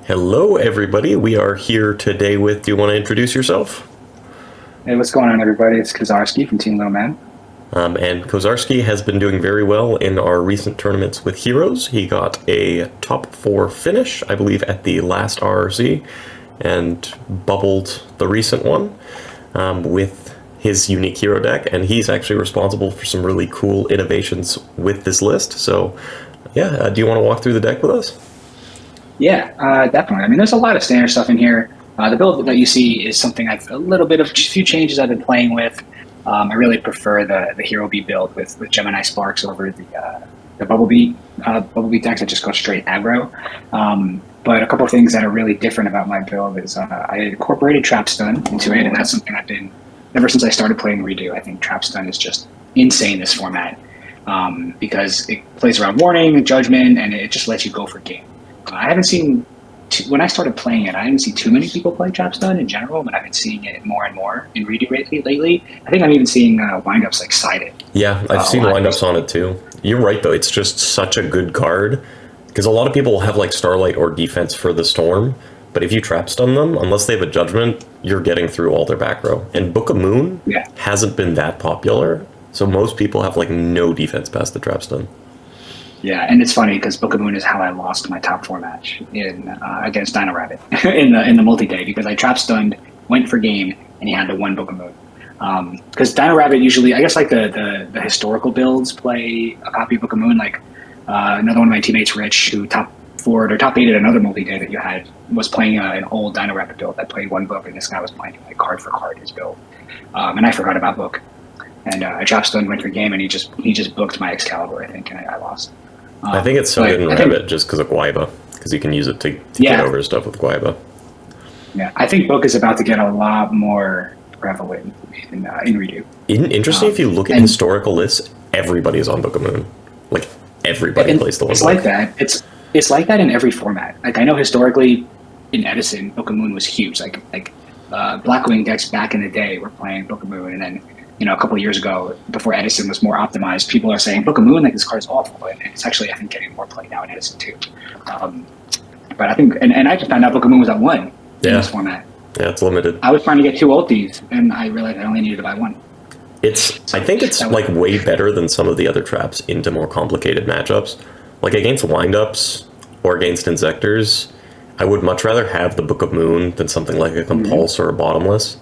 Hello, everybody. We are here today with. Do you want to introduce yourself? Hey, what's going on, everybody? It's Kozarsky from Team Little Man. And Kozarsky has been doing very well in our recent tournaments with Heroes. He got a top 4 finish, I believe, at the last RRC, and bubbled the recent one with his unique hero deck. And he's actually responsible for some really cool innovations with this list. So, yeah, do you want to walk through the deck with us? Yeah, definitely. I mean, there's a lot of standard stuff in here. The build that you see is something a few changes I've been playing with. I really prefer the Hero B build with Gemini Sparks over the Bubblebeat decks that just go straight aggro. But a couple of things that are really different about my build is I incorporated Trap Stun into it, and that's something I've been, ever since I started playing REDU. I think Trap Stun is just insane this format because it plays around Warning and Judgment, and it just lets you go for game. I haven't seen, when I started playing it, I didn't see too many people play Trap Stun in general, but I've been seeing it more and more in REDU lately. I think I'm even seeing windups like sided. Yeah, I've seen windups on it too. You're right, though. It's just such a good card, because a lot of people will have like Starlight or Defense for the Storm, but if you Trap Stun them, unless they have a Judgment, you're getting through all their back row. And Book of Moon hasn't been that popular, so most people have like no defense past the Trap Stun. Yeah, and it's funny because Book of Moon is how I lost my top 4 match in against Dino Rabbit in the multi-day, because I Trap Stunned, went for game, and he had the one Book of Moon. Because Dino Rabbit usually, I guess, like the historical builds play a copy of Book of Moon. Like another one of my teammates, Rich, who top 4'd or top 8'd another multi-day that you had, was playing an old Dino Rabbit build that played one book, and this guy was playing like card for card his build. And I forgot about Book, and I Trap Stunned, went for game, and he just booked my Excalibur, I think, and I lost. I think it's so good in Rabbit just because of Guaiba, because you can use it to get over stuff with Guaiba. Yeah, I think Book is about to get a lot more prevalent in REDU. Interesting, if you look at historical lists, everybody is on Book of Moon. Like, everybody plays the one. It's like that. It's like that in every format. Like, I know historically in Edison, Book of Moon was huge. Like Blackwing decks back in the day were playing Book of Moon, and then a couple of years ago, before Edison was more optimized, people are saying Book of Moon, like, this card is awful, and it's actually, I think, getting more play now in Edison too. But I think, and I just found out Book of Moon was at 1 in this format. Yeah, it's limited. I was trying to get 2 ultis, and I realized I only needed to buy 1. I think it's like way better than some of the other traps into more complicated matchups. Like against windups or against Insectors, I would much rather have the Book of Moon than something like a Compulse or a Bottomless,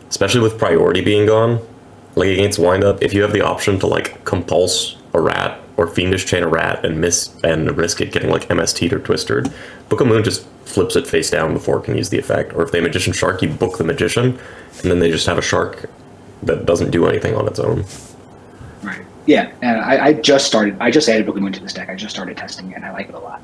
especially with priority being gone. Like against windup, if you have the option to like Compulse a rat or Fiendish Chain a rat and miss and risk it getting like MST'd or Twistered, Book of Moon just flips it face down before it can use the effect. Or if they Magician Shark, you book the Magician, and then they just have a Shark that doesn't do anything on its own. Right. Yeah, I just added Book of Moon to this deck. I just started testing it, and I like it a lot.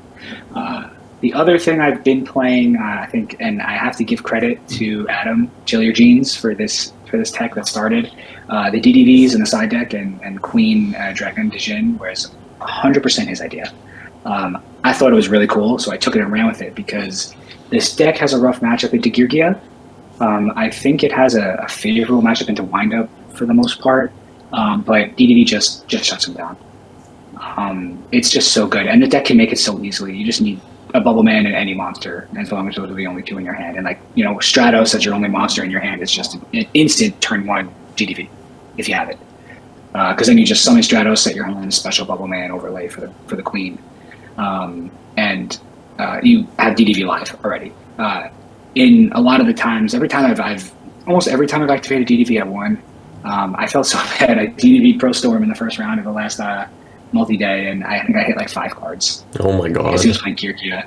The other thing I've been playing, I think, and I have to give credit to Adam, Chill Your Jeans, for this tech that started. The DDVs in the side deck and Queen Dragon Dijin was 100% his idea. I thought it was really cool, so I took it and ran with it, because this deck has a rough matchup into Geargia. I think it has a favorable matchup into Windup for the most part, but DDV just shuts him down. It's just so good, and the deck can make it so easily. You just need a Bubble Man and any monster, as long as those are the only 2 in your hand. And like, Stratos as your only monster in your hand is just an instant turn 1 GDV if you have it. Because then you just summon Stratos, set your hand, special Bubble Man overlay for the Queen, and you have DDV live already. In a lot of the times, almost every time I've activated DDV at 1, I felt so bad. I DDV Pro Storm in the first round of the last multi-day, and I think I hit like 5 cards. Oh my god. Because he was playing Kirkia.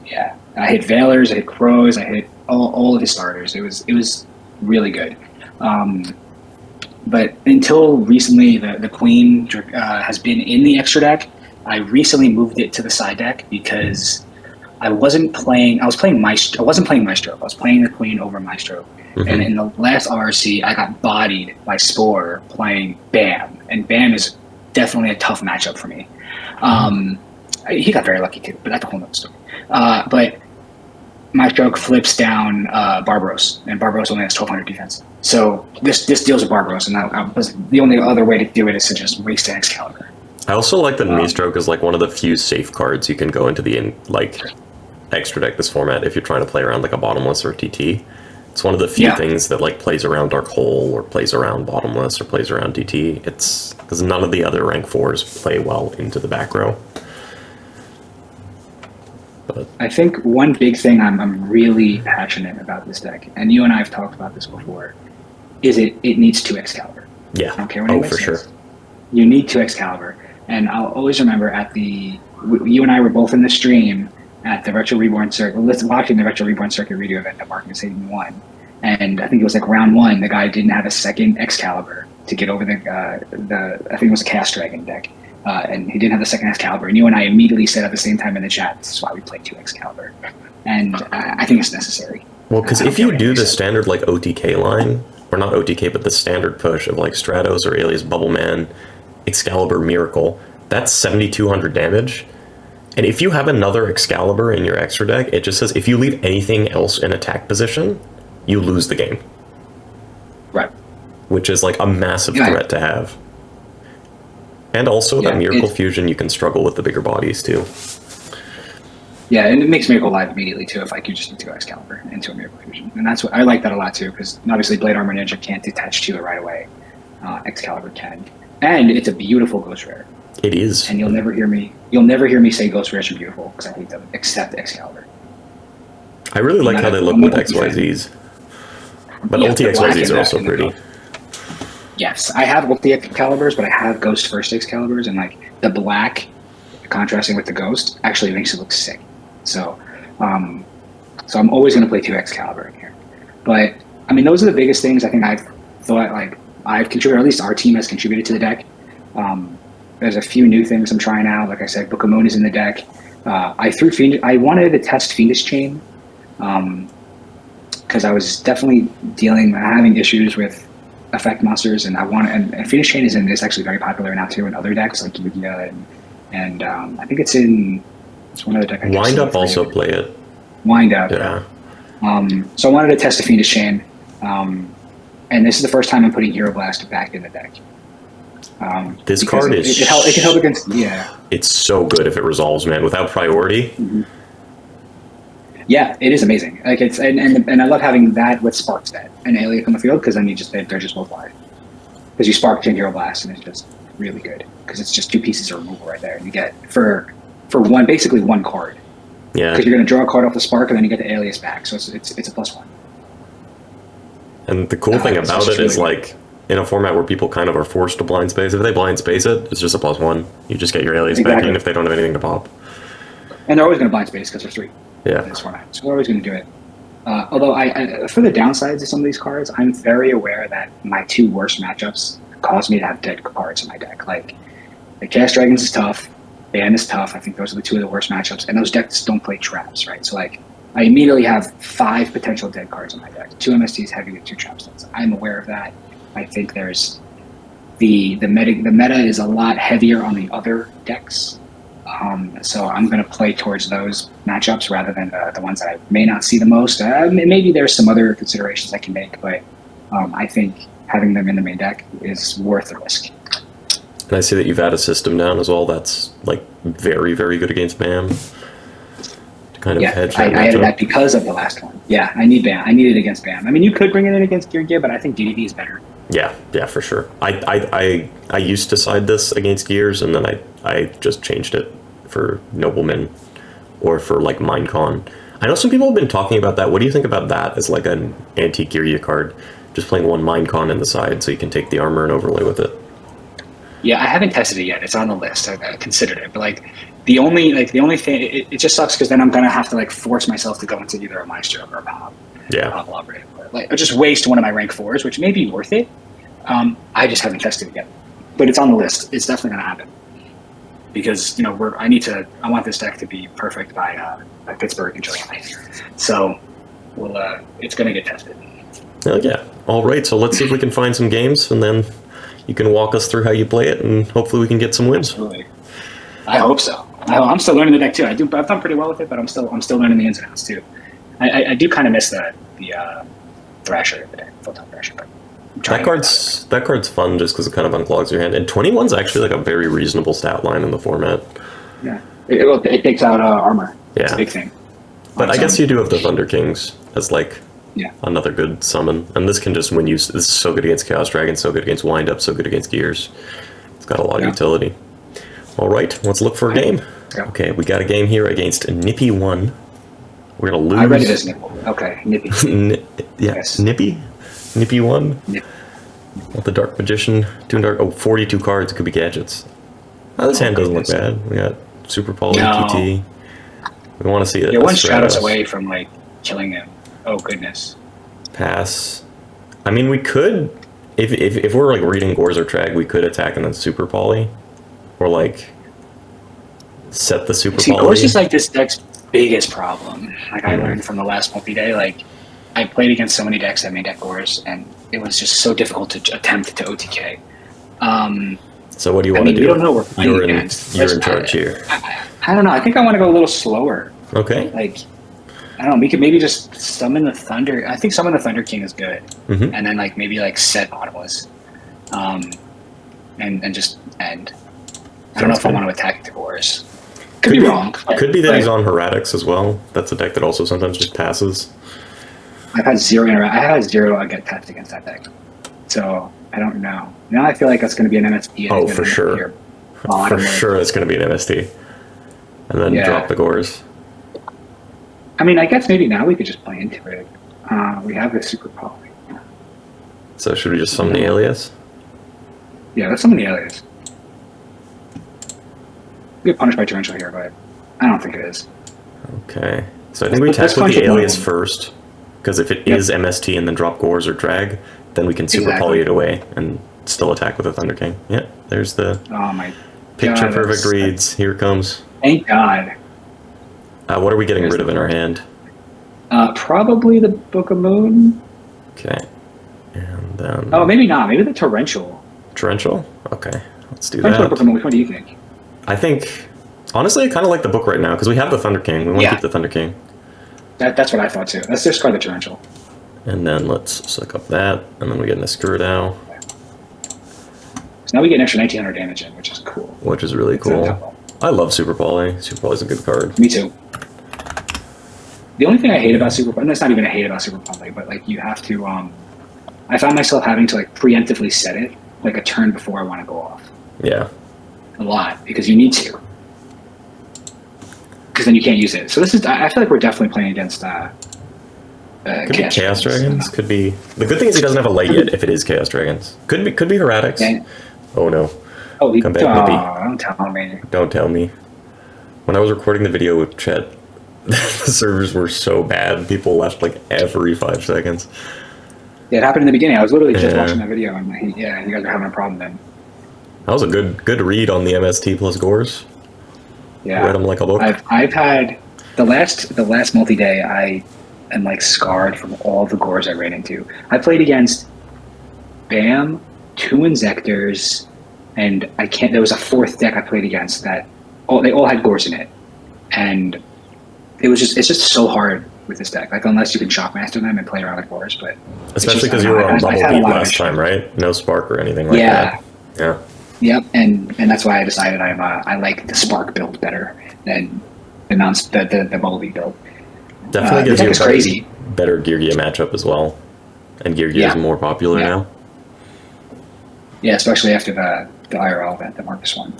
Yeah. I hit Valors, I hit Crows, I hit all of his starters. It was really good. But until recently, the Queen has been in the extra deck. I recently moved it to the side deck because I wasn't playing Maestro. I wasn't playing Maestro. I was playing the Queen over Maestro. Mm-hmm. And in the last RRC, I got bodied by Spore playing Bam. And Bam is definitely a tough matchup for me. He got very lucky too, but that's a whole nother story. But Maestro flips down Barbaros, and Barbaros only has 1200 defense. So this deals with Barbaros, and the only other way to do it is to just waste an Excalibur. I also like that Knee Stroke is like one of the few safe cards you can go into extra deck this format if you're trying to play around like a bottomless or a TT. It's one of the few things that like plays around Dark Hole or plays around bottomless or plays around DT. It's because none of the other rank 4s play well into the back row. But I think one big thing I'm really passionate about this deck, and you and I have talked about this before, is it needs 2 Excalibur. yeah, I don't care what anybody for says. sure. You need 2 Excalibur. And I'll always remember you and I were both in the stream at the Retro Reborn Circuit, watching the Retro Reborn Circuit redo event that Mark Mercedes won. And I think it was like round 1, the guy didn't have a second Excalibur to get over the I think it was a Cast Dragon deck. And he didn't have the second Excalibur. And you and I immediately said at the same time in the chat, this is why we play 2 Excalibur. And I think it's necessary. Well, because if you do the standard like OTK line, or not OTK, but the standard push of like Stratos or Alias Bubbleman, Excalibur Miracle, that's 7,200 damage. And if you have another Excalibur in your extra deck, it just says if you leave anything else in attack position, you lose the game. Right. Which is like a massive threat to have. And also that Miracle Fusion, you can struggle with the bigger bodies too. Yeah, and it makes Miracle live immediately too if like you just need to go Excalibur into a Miracle Fusion. And that's what I like that a lot too, because obviously Blade Armor Ninja can't detach to it right away. Excalibur can. And it's a beautiful Ghost Rare. It is. And you'll never hear me say Ghost Rares are beautiful, because I hate them, except Excalibur. I really like how they look with XYZs. But ulti XYZs are also pretty. Yes, I have ulti Excaliburs, but I have Ghost first Excaliburs, and like the black contrasting with the Ghost actually makes it look sick. So, so I'm always going to play 2 Excalibur in here. But I mean, those are the biggest things I think I've thought like I've contributed, or at least our team has contributed to the deck. There's a few new things I'm trying out. Like I said, Book of Moon is in the deck. I wanted to test Fiendish Chain because I was definitely having issues with effect monsters, and and Fiendish Chain is actually very popular now too in other decks like Yu-Gi-Oh! And I think it's one other deck. Wind Up also play it. Wind Up. Yeah. So I wanted to test the Fiendish Chain, and this is the first time I'm putting Hero Blast back in the deck. This card is... It can help against... It's so good if it resolves, man. Without priority. Mm-hmm. Yeah, it is amazing. Like it's and I love having that with Spark Set and Alien on the field, because then they're just both live. Because you Spark Chain Hero Blast, and it's just really good. Because it's just 2 pieces of removal right there. And you get, for basically one card. Yeah. Because you're going to draw a card off the Spark, and then you get the Alias back. So it's a +1. And the cool thing about it is, like, in a format where people kind of are forced to blind space, if they blind space it, it's just a +1. You just get your Alias back in if they don't have anything to pop. And they're always going to blind space because there's 3 in this format. So they're always going to do it. Although, for the downsides of some of these cards, I'm very aware that my 2 worst matchups cause me to have dead cards in my deck. Like, the Cast Dragons is tough, Ban is tough. I think those are the 2 of the worst matchups. And those decks don't play traps, right? So, like, I immediately have 5 potential dead cards in my deck. 2 MSTs heavy with 2 trap sets. I'm aware of that. I think there's the meta is a lot heavier on the other decks. So I'm going to play towards those matchups rather than the ones that I may not see the most. Maybe there's some other considerations I can make, but I think having them in the main deck is worth the risk. And I see that you've had a system down as well that's like very, very good against BAM. To kind of hedge that I added that because of the last one. Yeah, I need BAM. I need it against BAM. I mean, you could bring it in against Gear, but I think DDD is better. Yeah, for sure. I used to side this against Gears, and then I just changed it for Nobleman or for like Minecon. I know some people have been talking about that. What do you think about that as like an anti-Gear card? Just playing 1 Minecon in the side so you can take the armor and overlay with it. Yeah, I haven't tested it yet. It's on the list. I considered it, but like the only thing, it just sucks because then I'm gonna have to like force myself to go into either a Maestro or a Pop. Yeah. Like, or just waste one of my rank 4s, which may be worth it. I just haven't tested it yet, but it's on the list. It's definitely gonna happen because I want this deck to be perfect by Pittsburgh in July. So it's gonna get tested. Oh yeah. All right. So let's see if we can find some games, and then you can walk us through how you play it, and hopefully we can get some wins. Absolutely. I hope so. I'm still learning the deck too. I've done pretty well with it, but I'm still learning the ins and outs too. I do kind of miss the Thrasher of the deck, Photon Thrasher. But that card's fun just because it kind of unclogs your hand. And 21's actually like a very reasonable stat line in the format. Yeah. It takes out armor. Yeah. It's a big thing. But I guess you do have the Thunder Kings as like Yeah. another good summon, and this can just win you. This is so good against Chaos Dragons, so good against Wind Up, so good against Gears. It's got a lot of utility. All right, let's look for a game. Yeah. Okay, we got a game here against Nippy 1. We're gonna lose. I read it as Nipple. Okay, Nippy. Yes. Nippy? Nippy 1? Nip. With the Dark Magician, 2 dark. Oh, 42 cards could be gadgets. Oh, this hand doesn't look bad. We got Super Poly, TT. We want to see it. You're one Stratos away from like killing him. Oh goodness. Pass. I mean, we could, if we're like reading Gores or Trag, we could attack and then Super Poly, or like set the Super Poly. Gores is like this deck's biggest problem. Like I learned from the last multi-day, like I played against so many decks that made deck Gores, and it was just so difficult to attempt to OTK. So what do you want to do? We don't know what we're playing against. You're in charge here. I don't know. I think I want to go a little slower. Okay. Like, I don't know. We could maybe just summon the Thunder. I think summon the Thunder King is good, and then like maybe like set Automos, and just end. I don't know if I want to attack the Gores. Could be wrong. Could be that he's on Heretics as well. That's a deck that also sometimes just passes. I had zero get tapped against that deck, so I don't know. Now I feel like that's going to be an MST. Oh, for sure. For sure, it's going to be an MST, and then drop the Gores. I mean, I guess maybe now we could just play into it. We have the Super Poly. So should we just summon the Alias? Yeah, let's summon the Alias. We get punished by Torrential here, but I don't think it is. Okay. So I think we attack with the Alias first, because if it is MST and then drop Gores or Drag, then we can Super Poly it away and still attack with the Thunder King. Yeah, there's the picture perfect reads. Here it comes. Thank God. What are we getting rid of in our hand? Probably the Book of Moon. Okay. And then... Oh, maybe not. Maybe the Torrential. Torrential? Okay. Let's do Torrential that. Book of Moon. Which one do you think? I think... Honestly, I kind of like the book right now, because we have the Thunder King. We want to keep the Thunder King. That's what I thought, too. Let's discard the Torrential. And then let's suck up that, and then we get an Escurdow. So now we get an extra 1900 damage in, which is cool. Which is really cool. I love Super Poly. Super Poly's a good card. Me too. The only thing I hate about Super Poly, and that's not even a hate about Super Poly, but like you have to, I found myself having to like preemptively set it like a turn before I want to go off. Yeah. A lot, because you need to. Because then you can't use it. So this is, I feel like we're definitely playing against could be Chaos Dragons. Could be. The good thing is he doesn't have a light yet. If it is Chaos Dragons, could be Heretics. Yeah. Oh no! Oh, come back, Nippy. Don't tell me. Don't tell me. When I was recording the video with Chet, the servers were so bad. People left like every 5 seconds. Yeah, it happened in the beginning. I was literally just watching that video, and you guys are having a problem then. That was a good read on the MST plus Gores. Yeah, read them like a book. I've had the last multi-day. I am like scarred from all the Gores I ran into. I played against Bam, 2 Inzectors, and there was a 4th deck I played against that they all had Gores in it, and it's just so hard with this deck. Like unless you can Shockmaster them and play around with Gores, but especially because you were on Bubblebeat last time, right? No Spark or anything like that. Yeah. Yep, and that's why I decided I like the Spark build better than the Bubblebeat build. Definitely gives you a better Gear Gear matchup as well, and Gear Gear is more popular now. Yeah, especially after the IRL event that Marcus won.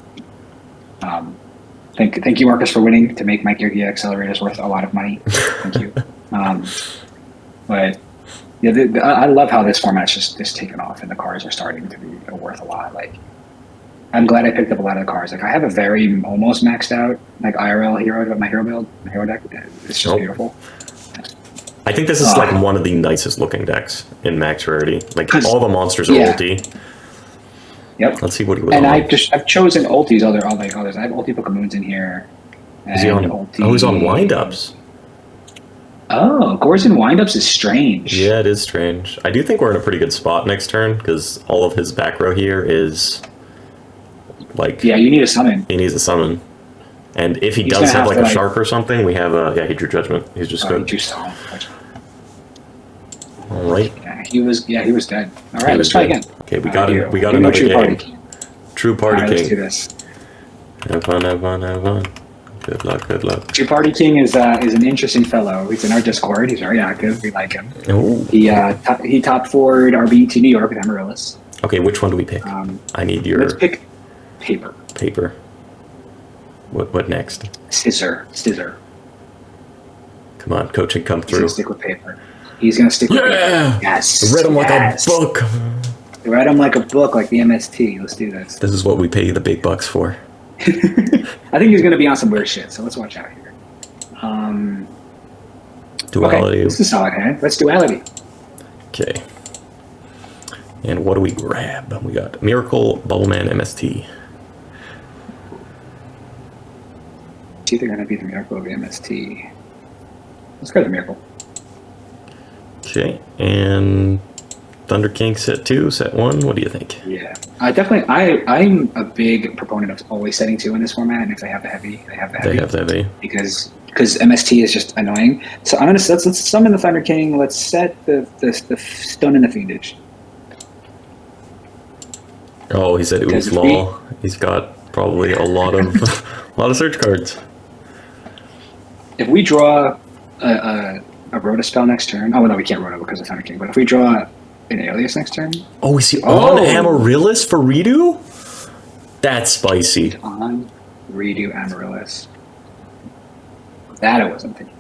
Thank you, Marcus, for winning to make my Gear Gear accelerators worth a lot of money. Thank you. But yeah, I love how this format's just taken off, and the cards are starting to be worth a lot. Like, I'm glad I picked up a lot of the cards. Like, I have a very almost maxed out like IRL hero, my hero build, my hero deck. It's just beautiful. I think this is like one of the nicest looking decks in max rarity. Like all the monsters are ulti. Yep. Let's see what he was on. And I've chosen ultis. Others. I have ulti Book of Moons in here. Is he on? Ulti... Oh, he's on windups. Oh, Gores and windups is strange. Yeah, it is strange. I do think we're in a pretty good spot next turn because all of his back row here is like. Yeah, you need a summon. He needs a summon. And if he does have like a shark or something, we have a he drew Judgment. He's just good. He drew Stone. All right. Yeah, he was dead. All right, let's try again. Okay, we got another game. True Party King. Let's do this. Have fun. Good luck, good luck. Your party king is an interesting fellow. He's in our Discord. He's very active. We like him. Oh. He top forward RB to New York with Amaryllis. Okay, which one do we pick? I need your... Let's pick paper. Paper. What next? Scissor. Come on, coaching, come He's through. gonna stick with paper. He's gonna stick with paper. Yes. Read him like a book. Read him like a book, like the MST. Let's do this. This is what we pay you the big bucks for. I think he's gonna be on some weird shit, so let's watch out here. Duality. Okay, this is a solid hand. Let's duality. Okay. And what do we grab? We got Miracle, Bubbleman, MST. It's either gonna be the Miracle or the MST. Let's go to the Miracle. Okay, and Thunder King set 2, set 1. What do you think? Yeah, I'm a big proponent of always setting 2 in this format, and if they have the heavy, they have the heavy. They have the heavy. Because MST is just annoying. So I'm gonna let's summon the Thunder King. Let's set the Stun and the Fiendish. Oh, he said oof lol. He's got probably a lot of search cards. If we draw a Rhoda spell next turn, oh no, we can't Rhoda because of Thunder King. But if we draw an Alias next turn, oh, is he on Amaryllis for Redu? That's spicy. On Redu Amaryllis. That I wasn't thinking.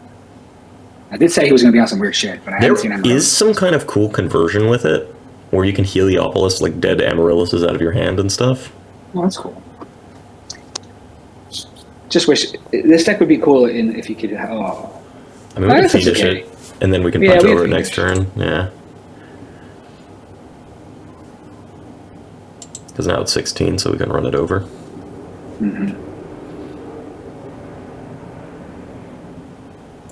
I did say he was going to be on some weird shit, but I haven't seen Amaryllis. There is some kind of cool conversion with it, where you can Heliopolis like dead Amaryllises out of your hand and stuff. Oh, that's cool. Just wish this deck would be cool if you could. Oh, I mean, we can finish it, and then we can punch over it next turn. Yeah. Because now it's 16, so we can run it over. Mm-hmm.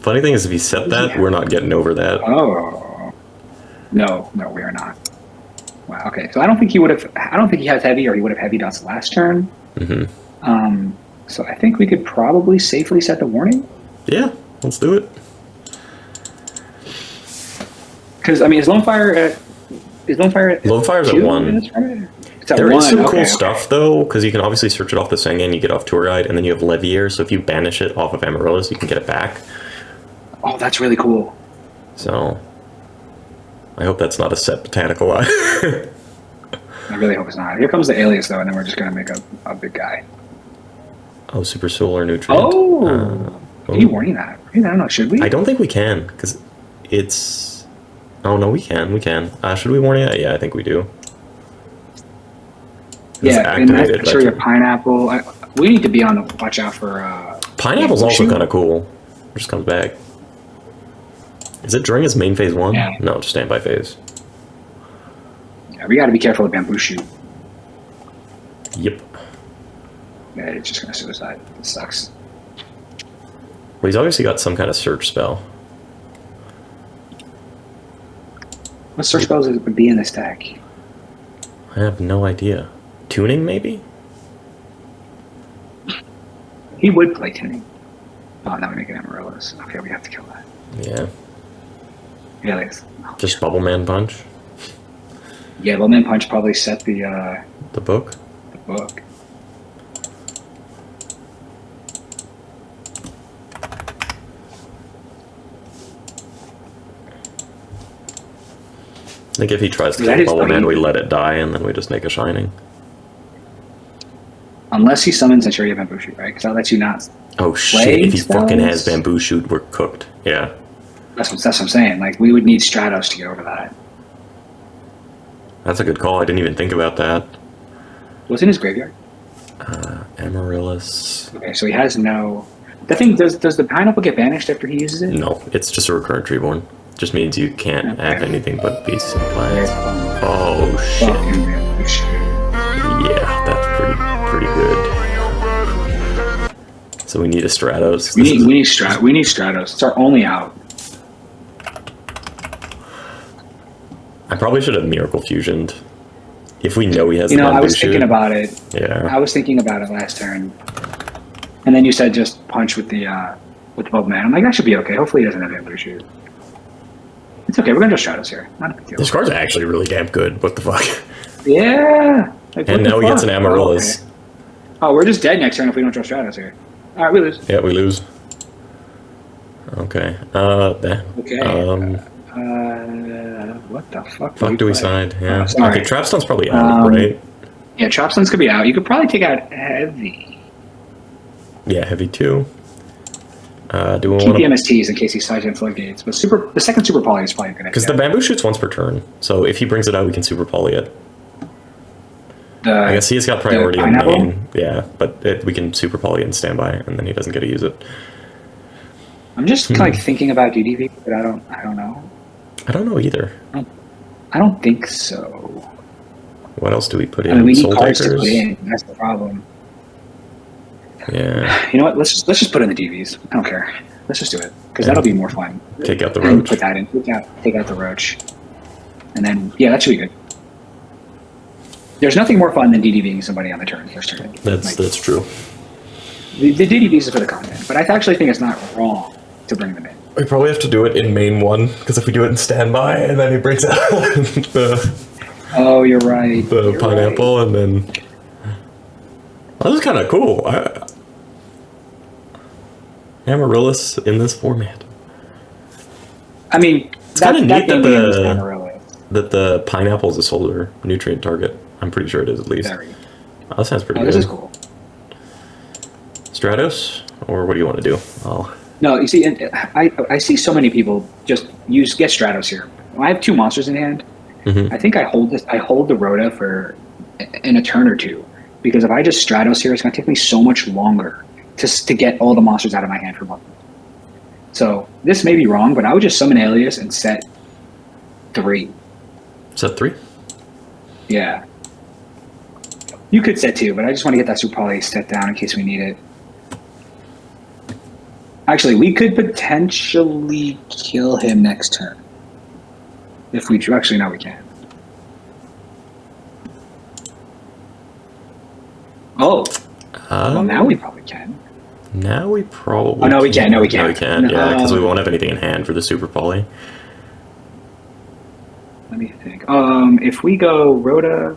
Funny thing is, if you set that, we're not getting over that. Oh, no, we are not. Wow. Okay, so I don't think he would have. I don't think he has heavy, or he would have heavy dots last turn. Mm-hmm. So I think we could probably safely set the warning. Yeah, let's do it. Because I mean, is Lone Fire at? Lone Fire's at 1. There is some cool stuff though, because you can obviously search it off the Sengen, you get off Tour Guide, and then you have Levier. So if you banish it off of Amaryllis, you can get it back. Oh, that's really cool. So I hope that's not a set botanical eye. I really hope it's not. Here comes the Alias though, and then we're just gonna make a big guy. Oh, Super Solar Nutrient. Oh, are you warning that? I don't know. Should we? I don't think we can, because it's... Oh, no, we can. Should we warn it? Yeah, I think we do. Yeah, and that's sure your Pineapple. We need to be on the watch out for... Pineapple's also kind of cool. It just comes back. Is it during his main phase 1? Yeah. No, just standby phase. Yeah, we got to be careful of Bamboo Shoot. Yep. Yeah, it's just going to suicide. It sucks. Well, he's obviously got some kind of search spell. What search spells would be in this deck? I have no idea. Tuning, maybe? He would play Tuning. Oh, now we make it Amaryllis. Okay, we have to kill that. Yeah. Alias. Oh, just Bubbleman Punch? Yeah, Bubbleman Punch probably set the book? The book. I think if he tries to kill Bubbleman, we let it die, and then we just make a Shining. Unless he summons Naturia Bamboo Shoot, right? Because that lets you not. Oh shit! If he fucking has Bamboo Shoot, we're cooked. Yeah. That's what I'm saying. Like, we would need Stratos to get over that. That's a good call. I didn't even think about that. What's in his graveyard? Amaryllis. Okay, so he has no. The thing does the Pineapple get banished after he uses it? No, it's just a recurrent Reborn. Just means you can't have anything but beasts and plants. Oh shit! Yeah, that's pretty good. So we need a Stratos. We need Stratos. It's our only out. I probably should have Miracle Fusioned. If we know he has, I was thinking about it. Yeah. I was thinking about it last turn, and then you said just punch with the Bubbleman. I'm like, that should be okay. Hopefully he doesn't have Bamboo Shoot. It's okay, we're gonna just Stratos here. Not a big deal. This card's actually really damn good. What the fuck? Yeah. Like, and now he gets an Amaryllis. Oh, we're just dead next turn if we don't draw Stratos here. All right, we lose. Yeah, we lose. Okay. Okay. What the fuck? Fuck do we side? Yeah. Oh, sorry. Okay, Trapstone's probably out, right? Yeah, Trapstones could be out. You could probably take out Heavy. Yeah, Heavy 2. Do we Keep want the to... MSTs in case he sides in floodgates. But the second Super Poly is probably a good idea. Because the bamboo shoots once per turn, so if he brings it out, we can Super Poly it. I guess he's got priority in main. Yeah, but we can Super Poly and standby, and then he doesn't get to use it. I'm just like thinking about DDV, but I don't know. I don't know either. I don't think so. What else do we put in? I mean, we need Soul cards Takers? to put in. That's the problem. Yeah. You know what? Let's just put in the DVs. I don't care. Let's just do it because that'll be more fun. Take out the And Roach. put that in. Take out the Roach, and then yeah, that should be good. There's nothing more fun than DDVing somebody on the turn first turn. That's true. The DDVs are for the content, but I actually think it's not wrong to bring them in. We probably have to do it in main 1, because if we do it in standby, and then he brings out Oh, you're right. the pineapple, and then... That was kind of cool. Amaryllis in this format. I mean, It's kind of neat that the pineapple is a solar nutrient target. I'm pretty sure it is, at least. Oh, that sounds pretty good. This is cool. Stratos? Or what do you want to do? No, you see, I see so many people just get Stratos here. I have 2 monsters in hand. I think I hold the Rhoda for in a turn or two, because if I just Stratos here, it's going to take me so much longer to get all the monsters out of my hand for one. So this may be wrong, but I would just summon Alias and set 3. Set 3? Yeah. You could set 2, but I just want to get that Super Poly set down in case we need it. Actually, we could potentially kill him next turn. If we actually, no, we can't. Oh. Well, now we probably can. Now we probably Oh, no, we can't. No, we can't. No, we can't. Yeah, because we won't have anything in hand for the Super Poly. Let me think. If we go Rhoda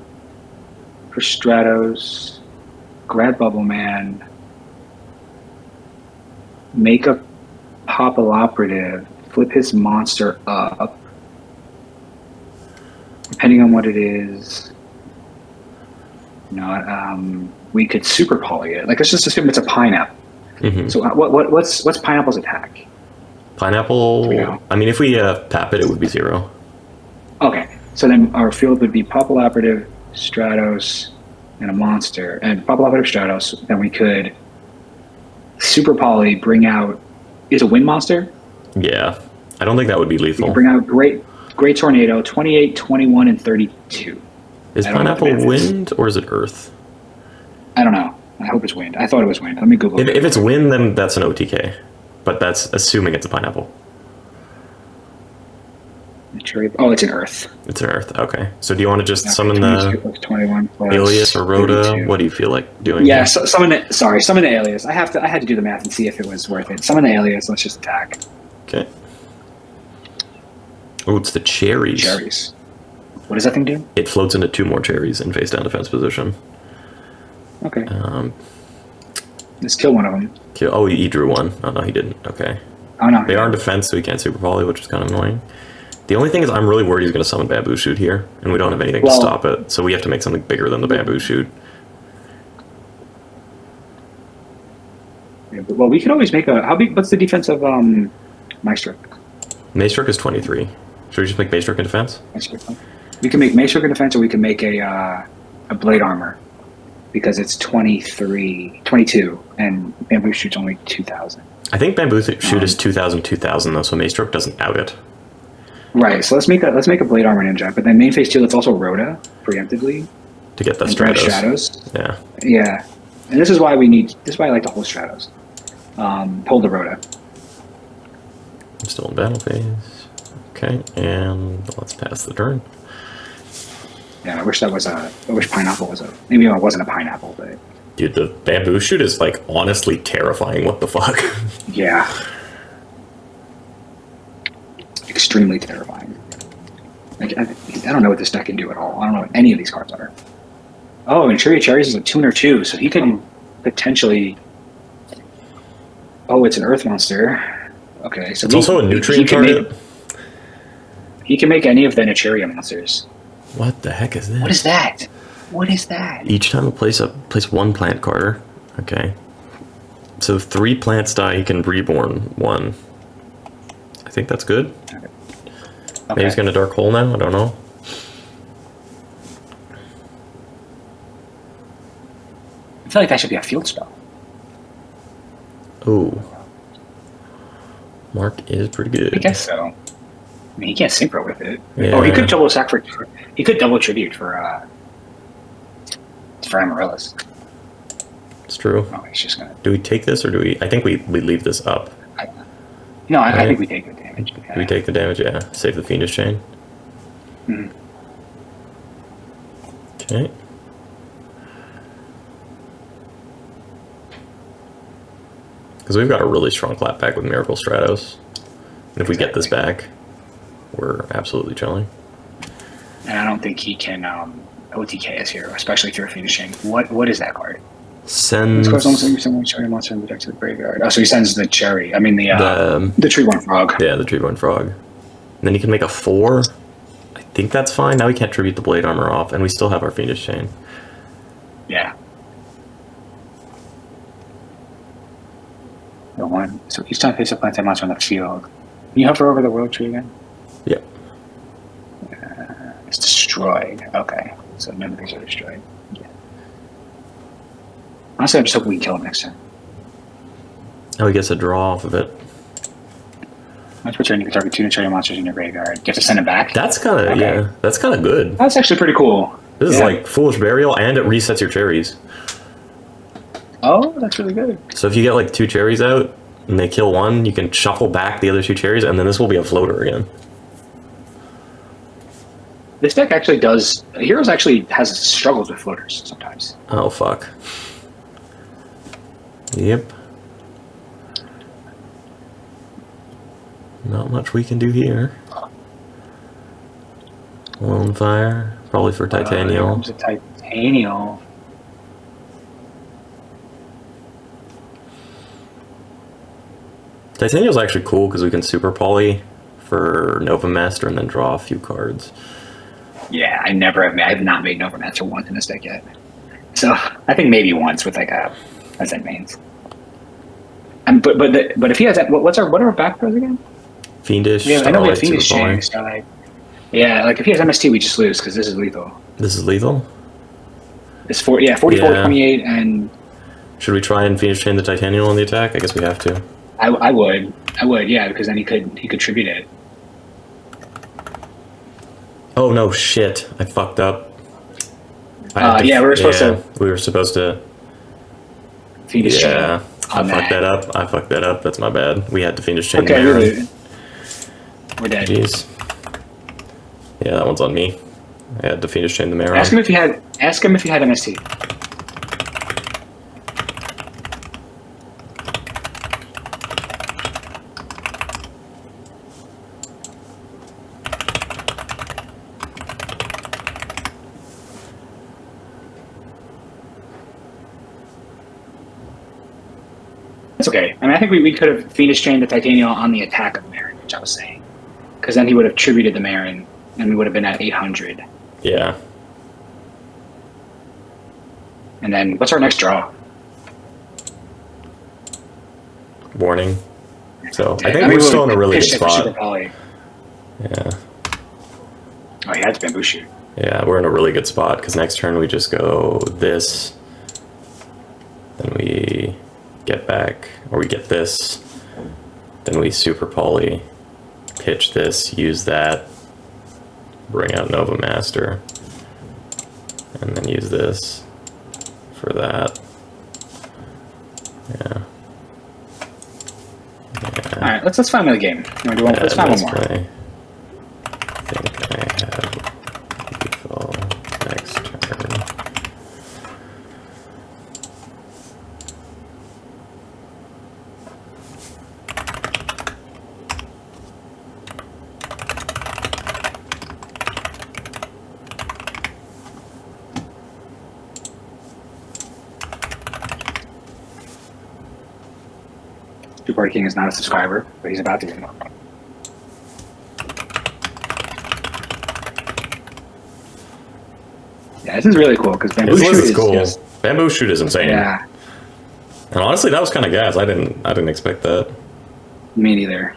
for Stratos, grab Bubble Man, make a Popple Operative, flip his monster up, depending on what it is. We could Super Poly it. Like, let's just assume it's a pineapple. So what's Pineapple's attack? Pineapple. I mean, if we pap it, it would be 0. Okay, so then our field would be Popple Operative, Stratos, and a monster, and Popple Operative Stratos. Then we could Super Poly, bring out is a wind monster. Yeah, I don't think that would be lethal. Bring out Great Tornado, 28, 21, and 32. Is Pineapple wind or is it earth? I don't know. I hope it's wind. I thought it was wind. Let me Google it. If it's wind, then that's an OTK. But that's assuming it's a pineapple. Oh, it's an earth. It's an earth. Okay. So do you want to just summon the 21 Alias or Rhoda? 32. What do you feel like doing? Yeah, summon the Alias. I had to do the math and see if it was worth it. Summon the Alias. Let's just attack. Okay. Oh, it's the cherries. Cherries. What does that thing do? It floats into 2 more cherries in face down defense position. Okay. Let's kill one of them. Oh, he drew 1. Oh, no, he didn't. Okay. Oh, no. They are in defense, so he can't Super Poly, which is kind of annoying. The only thing is I'm really worried he's going to summon Bamboo Shoot here, and we don't have anything to stop it, so we have to make something bigger than the Bamboo Shoot. Yeah, well, we could always make a... What's the defense of Maestro? Maestro is 23. Should we just make Maestro in defense? We can make Maestro in defense, or we can make a Blade Armor, because it's 22, and Bamboo Shoot's only 2,000. I think Bamboo Shoot is 2,000, though, so Maestro doesn't out it. Right, so let's make a Blade Armor Ninja, but then main phase 2, let's also Rhoda preemptively to get that Stratos. Yeah. Yeah, and this is why I like to hold Stratos. Hold the Rhoda. I'm still in battle phase. Okay, and let's pass the turn. Yeah, I wish Pineapple was maybe it wasn't a pineapple, but dude, the Bamboo Shoot is like honestly terrifying. What the fuck? Yeah. Extremely terrifying. Like, I don't know what this deck can do at all. I don't know what any of these cards are. Oh, and Naturia Cherries is a tuner too, so he can potentially Oh, it's an Earth monster. Okay, so It's also a nutrient target. He can make any of the Naturia monsters. What the heck is this? What is that? What is that? Each time I place one plant card. Okay. So 3 plants die, he can reborn 1. I think that's good. Okay. Maybe he's gonna Dark Hole now, I don't know. I feel like that should be a field spell. Ooh. Mark is pretty good. I guess so. I mean, he can't synchro with it. Yeah. Oh, he could double sack for. He could double tribute for Amaryllis. It's true. Oh, he's just gonna. Do we take this or do we? I think we leave this up. I Right. think we take the damage. Do we take the damage? Yeah. Save the Fiendish Chain. Mhm. Okay. Because we've got a really strong clapback with Miracle Stratos. And if we get this back, we're absolutely chilling. And I don't think he can OTK us here, especially through a finishing. What is that card? Sends... This almost every single cherry monster in the deck to the graveyard. Oh, so he sends the cherry. I mean the Treeborn Frog. Yeah, the Treeborn Frog. And then he can make a 4. I think that's fine. Now we can't tribute the Blade Armor off, and we still have our Fiendish Chain. Yeah. The one. So each time face a plant monster on the field. Can you hover over the World Tree again? Yep. It's destroyed. Okay. So none of these are destroyed. Yeah. Honestly, I'm just hoping we can kill him next time. Oh, he gets a draw off of it. Once per turn, you can target 2 Naturia monsters in your graveyard. You have to send it back? That's kind of, yeah, that's kind of good. That's actually pretty cool. This is like Foolish Burial, and it resets your cherries. Oh, that's really good. So if you get like 2 cherries out, and they kill 1, you can shuffle back the other 2 cherries, and then this will be a floater again. This deck actually does... Heroes actually has struggles with floaters sometimes. Oh, fuck. Yep. Not much we can do here. Lone Fire, probably for Titanial. Here comes a Titanial. Titanial's actually cool because we can Super Poly for Nova Master and then draw a few cards. Yeah, I have not made Nova Master once in this deck yet. So I think maybe once with like a Zen mains. But if he has that, what are our back throws again? Fiendish. Yeah, I know we have Starlight, Fiendish Super Poly. Chain, Starlight. Yeah, like if he has MST, we just lose because this is lethal. This is lethal? It's 44, 28, and... Should we try and Fiendish Chain the Titanial on the attack? I guess we have to. I would, yeah, because then he could tribute it. Oh no, shit! I fucked up. Yeah, we were supposed to. We were supposed to. Fiendish Chain. Yeah, I fucked that up. That's my bad. We had to Fiendish Chain. Okay, we're dead. Jeez. Yeah, that one's on me. I had to Fiendish Chain the Marrow. Ask him if he had MST. It's okay. I mean, I think we could have Fiendish Chained the Titanial on the attack of Marin, which I was saying. Because then he would have tributed the Marin, and we would have been at 800. Yeah. And then, what's our next draw? Warning. So, I think we're still in a really good spot. Yeah. Oh, he had the Bamboo Shoot. Yeah, we're in a really good spot, because next turn we just go this. Then we get back, or we get this. Then we Super Poly, pitch this, use that, bring out Nova Master, and then use this for that. Yeah. All right, let's find another game. You want to do one? Let's find one more. Play. I think I have lethal next turn. Party King is not a subscriber, but he's about to be. Yeah, this is really cool because Bamboo This Shoot list is is cool. just, Bamboo Shoot is insane. yeah, And honestly, that was kind of gas. I didn't expect that. me neither.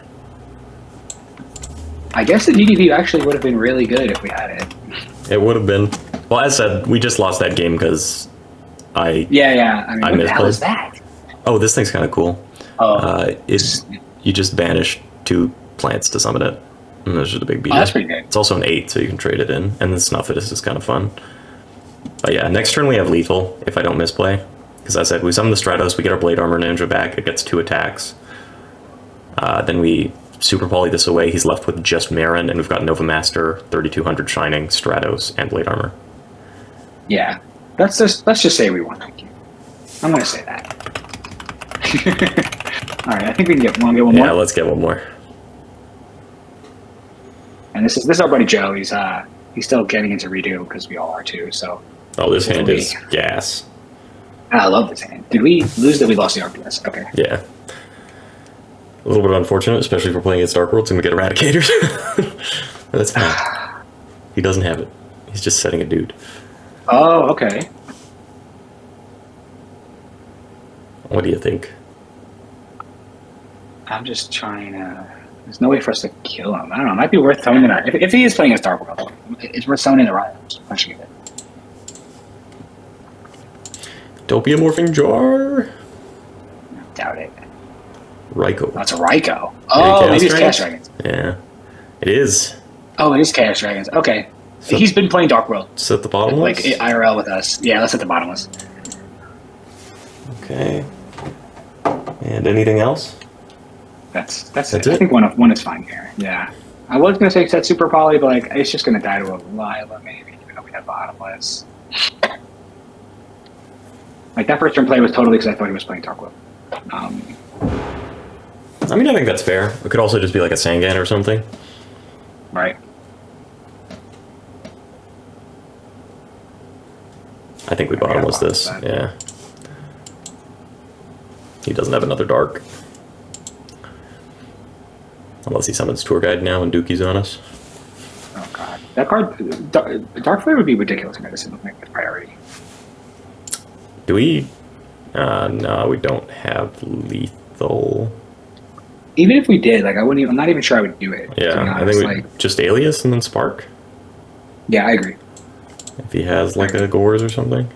I guess the DDV actually would have been really good if we had it. It would have been. Well, as said, we just lost that game because Yeah. I mean, what the hell misplayed. is that? Oh, this thing's kind of cool. Oh, You just banish 2 plants to summon it. And there's just a big beat. Oh, that's pretty good. It's also an 8, so you can trade it in. And then Snuff It is kind of fun. But yeah, next turn we have Lethal, if I don't misplay. Because as I said, we summon the Stratos, we get our Blade Armor Ninja back, it gets 2 attacks. Then we Super Poly this away, he's left with just Marin, and we've got Nova Master, 3200 Shining, Stratos, and Blade Armor. Yeah. Let's just say we won that game. I'm going to say that. All right, I think we can get one more. Yeah, let's get one more. And this is our buddy Joe. He's still getting into redo because we all are too. So. Oh, this hand is gas. I love this hand. Did we lose that? We lost the RPS. Okay. Yeah. A little bit unfortunate, especially if we're playing against Dark Worlds and we get Eradicators. But that's fine. He doesn't have it. He's just setting a dude. Oh, okay. What do you think? I'm just trying to. There's no way for us to kill him. I don't know. It might be worth summoning it. If he is playing against Dark World, it's worth summoning the Riot. Punching it. Don't be a morphing jar. Doubt it. Ryko. That's a Ryko. Oh, maybe it's Chaos Dragons. Yeah. It is. Oh, it is Chaos Dragons. Okay. So he's been playing Dark World. Set the bottomless? Like IRL with us. Yeah, let's set the bottomless. Okay. And anything else? That's it? I think one is fine here. Yeah. I was gonna say set Super Poly, but like it's just gonna die to a Lila maybe, even though we have bottomless. Like that first turn play was totally because I thought he was playing Dark World. I mean, I think that's fair. It could also just be like a Sangan or something. Right. I think we bottomless this. That. Yeah. He doesn't have another Dark. Unless he summons Tour Guide now and Dookie's on us. Oh god. That card Dark Flare would be ridiculous in medicine with priority. Do we? No, we don't have lethal. Even if we did, like I'm not even sure I would do it. Yeah, I think we just Alias and then Spark. Yeah, I agree. If he has like a Gores or something.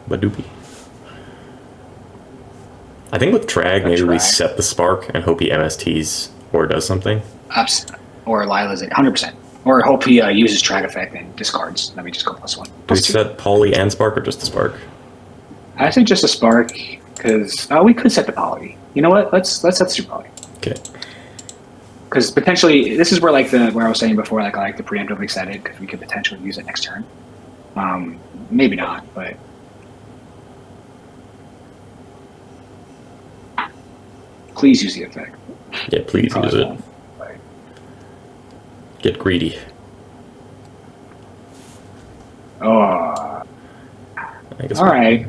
Badoopy. I think with Trag, maybe we set the Spark and hope he MSTs or does something. Or Lila's it 100%. Or hope he uses Trag effect and discards. Let me just go +1. Do we set Poly and Spark or just the Spark? I think just a Spark because we could set the Poly. You know what? Let's set the Super Poly. Okay. Because potentially this is where where I was saying before, like I like to preemptively set it because we could potentially use it next turn. Maybe not, but. Please use the effect. Yeah, please use it. Get greedy. Oh. I guess all right.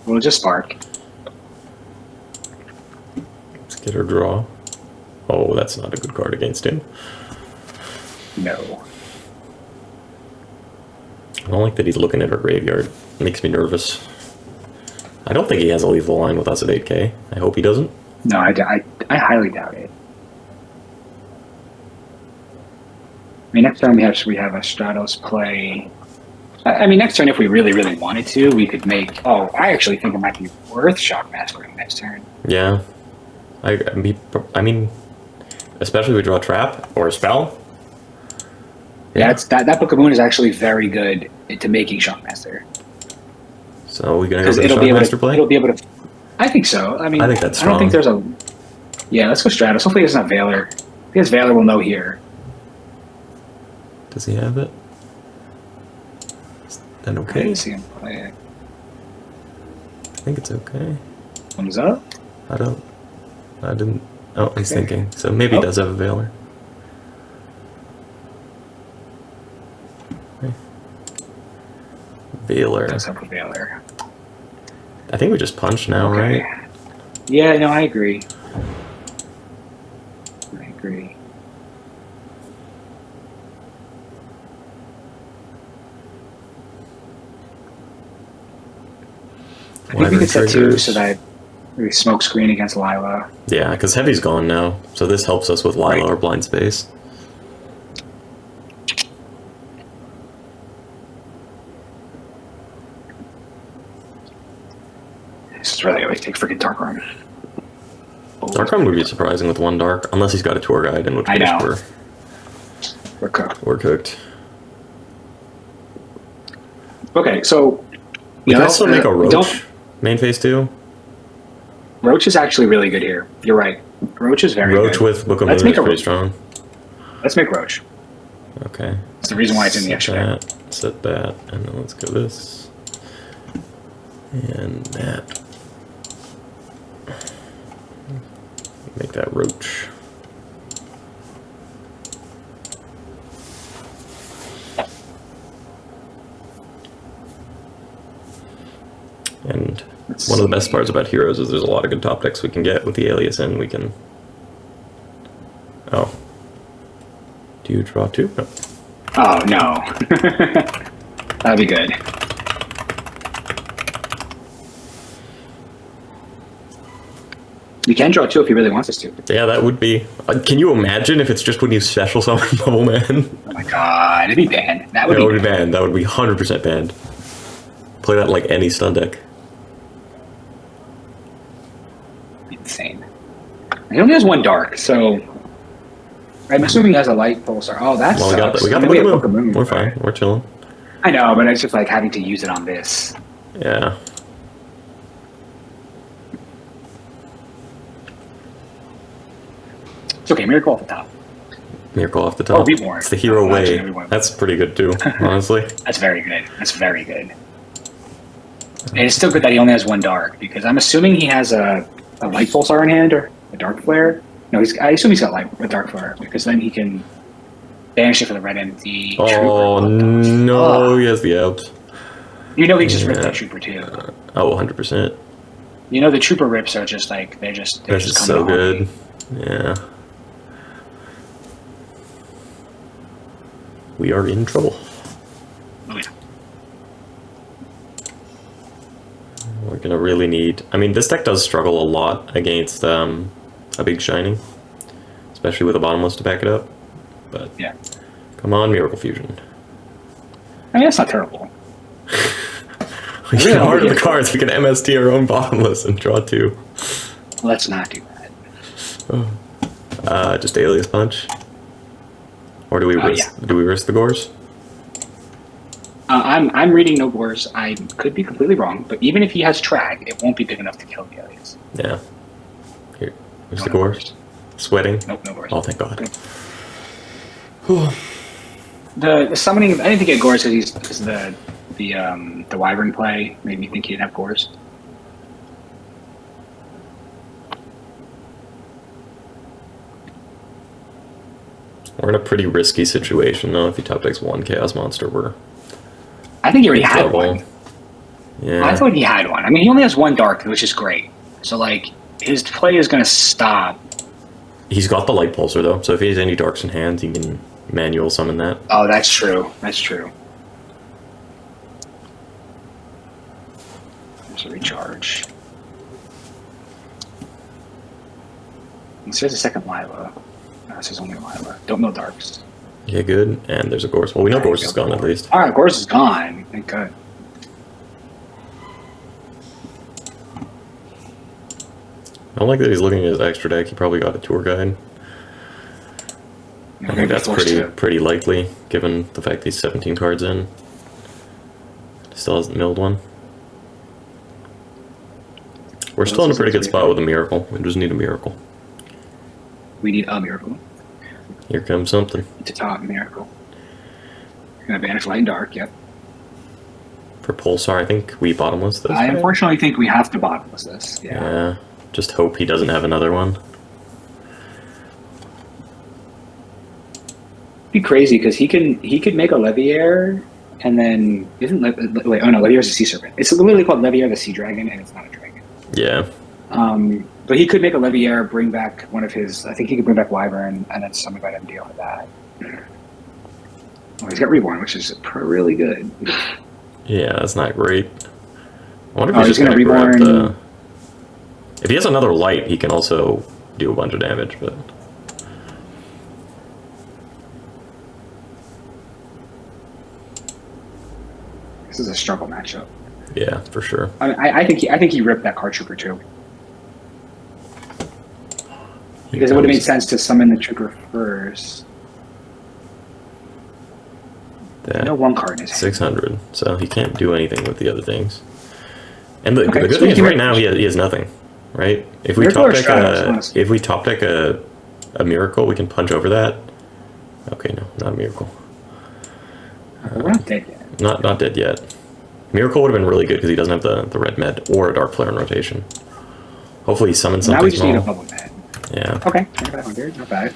We'll just Spark. Let's get our draw. Oh, that's not a good card against him. No. I don't like that he's looking at our graveyard. It makes me nervous. I don't think he has a lethal line with us at 8k. I hope he doesn't. No, I highly doubt it. I mean, next time we have a Stratos play. I mean, next turn, if we really, really wanted to, we could make. Oh, I actually think it might be worth Shockmastering next turn. Yeah. I mean, especially if we draw a trap or a spell. Yeah, that Book of Moon is actually very good to making Shockmaster. So we're gonna go to the it'll Shockmaster play? It'll be able to. I think so. I mean, I think that's strong. I don't think there's a. Yeah, let's go Stratos. Hopefully, he doesn't have Valor. If he has Valor, we'll know here. Does he have it? Is that I okay? didn't see him play it. I think it's okay. Thumbs up. I didn't. Oh, he's thinking. So maybe he does have a Valor. Okay. Valor. Does have a Valor. I think we just punch now, right? Yeah, no, I agree. I think we could set 2 triggers. so that we smoke screen against Lila. Yeah, because Heavy's gone now, so this helps us with Lila Right. or blind space. This is really always take freaking Dark Arm. Dark Arm would be surprising with 1 dark, unless he's got a tour guide, in which I case know. We're cooked. we're cooked. Okay, so We can also make a Roach main phase 2. Roach is actually really good here. You're right. Roach is very Roach good. with Book of Let's Moon make is a pretty Roach. strong. Let's make Roach. Okay. That's the reason why it's in the extra deck. Set that, and then let's go this. And that. Make that Roach. And one of the best parts about Heroes is there's a lot of good top decks we can get with the Alias in. We can... Oh. Do you draw 2? No. Oh, no. That'd be good. We can draw 2 if he really wants us to. Yeah, that would be... can you imagine if it's just when you special summon Bubble Man? Oh my god, it'd be banned. That would That be would be banned. That would be 100% banned. Play that like any stun deck. insane. He only has 1 dark, so I'm assuming he has a light pulsar. Oh, that's Well, we got the have Book Book of of Moon. Moon. We're fine. We're chilling. I know, but it's just like having to use it on this. Yeah. It's okay. Miracle off the top. Miracle off the top. Oh, Reborn. It's the hero Oh, actually, way. Reborn. That's pretty good too, honestly. That's very good. That's very good. And it's still good that he only has 1 dark, because I'm assuming he has a light pulsar in hand or a dark flare. No, I assume he's got a dark flare, because then he can banish it for the red entity. Oh, no, Oh. he has the out. You know he just ripped Yeah. that trooper too. Oh, 100%. You know the trooper rips are just like they're just That's just coming so on. good. Yeah. We are in trouble. Oh, yeah. We're gonna really need... I mean, this deck does struggle a lot against a big Shining. Especially with a Bottomless to back it up. But, Yeah. come on, Miracle Fusion. I mean that's not terrible. We really can don't harden the get it. cards, we can MST our own Bottomless and draw 2. Let's not do that. Just Alias Punch. Or do we risk the Gores? I'm reading no Gores. I could be completely wrong, but even if he has track, it won't be big enough to kill the aliens. Yeah. Here, here's the No Gores. Sweating. Nope, no Gores. Oh, thank God. The summoning, I didn't think he had Gores because the Wyvern play made me think he didn't have Gores. We're in a pretty risky situation, though. If he top decks 1 Chaos Monster, we're I think he already in had trouble. one. Yeah. I thought he had one. I mean, he only has 1 dark, which is great. So like his play is gonna stop. He's got the Light Pulsar, though, so if he has any Darks in hand, he can manual summon that. Oh, that's true. That's true. There's a recharge. This is a second Lila. No, this is only Lila. Don't know darks. Yeah, good. And there's a Gorse. Well, we know Gorse is gone, at least. All right, Gores is gone. Thank God. I don't like that he's looking at his extra deck. He probably got a tour guide. I think that's pretty likely, given the fact he's 17 cards in. Still hasn't milled one. We're still in a pretty good spot with a miracle. We just need a miracle. We need a miracle. Here comes something. It's a top miracle. Gonna banish light and dark. Yep. For Pulsar, I think we bottomless this. I unfortunately think we have to bottomless this. Yeah. Yeah. Just hope he doesn't have another one. Be crazy because he could make a Leviair and then Leviair is a sea serpent. It's literally called Leviair the Sea Dragon and it's not a dragon. Yeah. But he could make a Leviair, bring back one of his. I think he could bring back Wyvern and then summon by them deal with that. Oh, he's got Reborn, which is really good. Yeah, that's not great. I wonder if Oh, he's he's just gonna gonna grab reborn. the... If he has another light, he can also do a bunch of damage, but... This is a struggle matchup. Yeah, for sure. I think he ripped that card trooper too. He Because it would have made goes- sense to summon the trooper first. Yeah. No one card in his hand. 600, so he can't do anything with the other things. And the Okay, good so thing we is can right make- now he has nothing, right? If we Miracle top or deck Stratos, honestly? if we top deck a miracle, we can punch over that. Okay, no, not a miracle. We're not dead yet. Not dead yet. Miracle would have been really good because he doesn't have the red med or a dark flare in rotation. Hopefully he summons Now something we just need a small. bubble net. Yeah. Okay, 2500, not bad.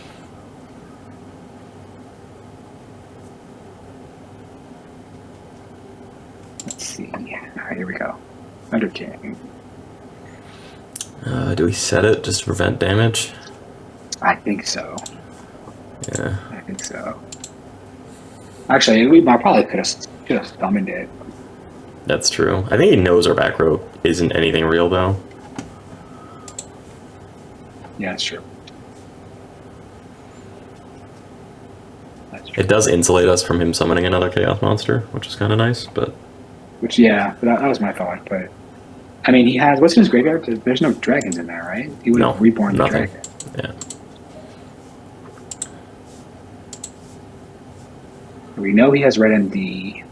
Let's see. Alright, here we go. Under King. Do we set it just to prevent damage? I think so. Yeah. I think so. Actually, I probably could have summoned it. That's true. I think he knows our back row isn't anything real though. Yeah, that's true. That's true. It does insulate us from him summoning another chaos monster, which is kind of nice, but Which, yeah, that was my thought. But I mean, he has what's in his graveyard? There's no dragons in there, right? He would No, have reborn the nothing. dragon. yeah. We know he has red MD.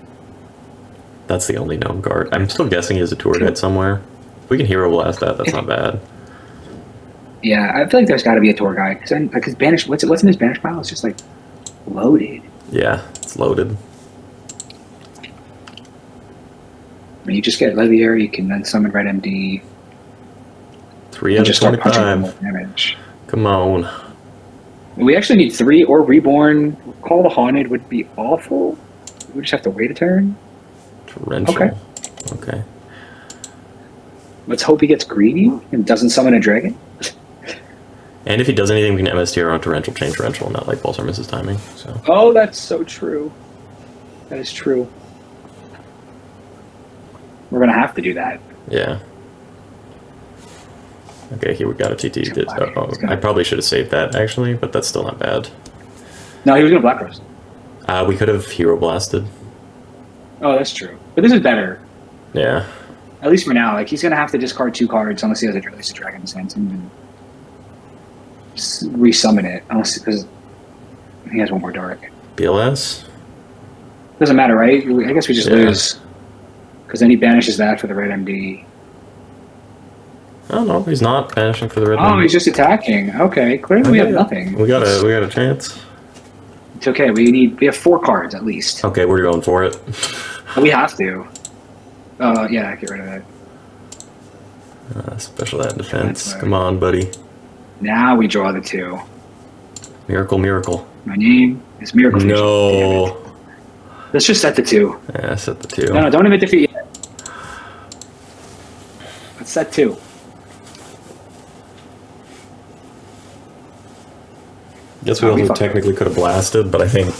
That's the only known card. I'm still guessing he has a tour guide somewhere. If we can hero blast that, that's not bad. Yeah, I feel like there's got to be a tour guide because banish. What's in his banish pile? It's just like loaded. Yeah, it's loaded. I mean, you just get Levier, you can then summon red MD. 3 And out of just start punching for 25. more damage. Come on. We actually need 3 or reborn. Call the Haunted would be awful. We just have to wait a turn. Torrential. Okay. Okay. Let's hope he gets greedy and doesn't summon a dragon. And if he does anything, we can MSTR on Torrential, change Torrential, and not like Pulsar misses timing. So Oh, that's so true. That is true. We're gonna have to do that. yeah. Okay, here we got a TT. He's gonna Oh, He's gonna- I probably should have saved that actually, but that's still not bad. No, he was gonna Black Rose. We could have hero blasted. Oh, that's true. But this is better. Yeah. At least for now. Like he's gonna have to discard 2 cards unless he has at least a dragon in his hands and then resummon it. Unless because he has 1 more dark. BLS. Doesn't matter, right? I guess we just Yeah. lose. Because then he banishes that for the red MD. Oh no, he's not banishing for the red. Oh, one. he's just attacking. Okay, clearly we have nothing. We got a chance. It's okay. We have 4 cards at least. Okay, we're going for it. We have to. Yeah, get rid of that. Special that defense. That's right. Come on, buddy. Now we draw the 2. Miracle, miracle. My name is Miracle Fusion. Damn No. it. Let's just set the 2. Yeah, set the 2. No, don't even defeat yet. Let's set 2. Guess we Oh, we also fucked up. technically could have blasted, but I think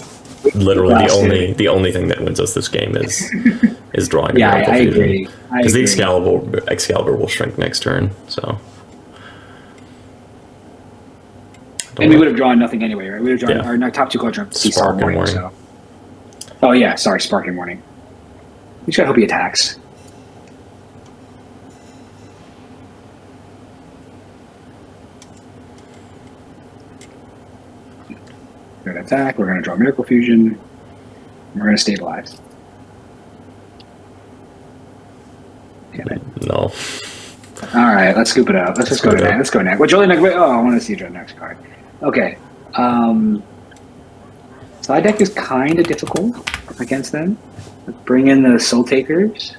literally Blasted. the only thing that wins us this game is drawing. a Yeah, Miracle I Fusion. agree. I Because the agree. Excalibur will shrink next turn, so. And we would have drawn nothing anyway, right? We would have drawn Yeah. our top 2 cards are Spark and Warning. Warning. So. Oh yeah, sorry, Spark and Warning. We just gotta hope he attacks. We're gonna attack. We're gonna draw Miracle Fusion. We're gonna stabilize. Damn it. No. All right, let's scoop it up. Let's just go to next. Let's go next. Well, Julian, oh, I want to see your next card. Okay. Side deck is kind of difficult against them. Bring in the Soul Takers.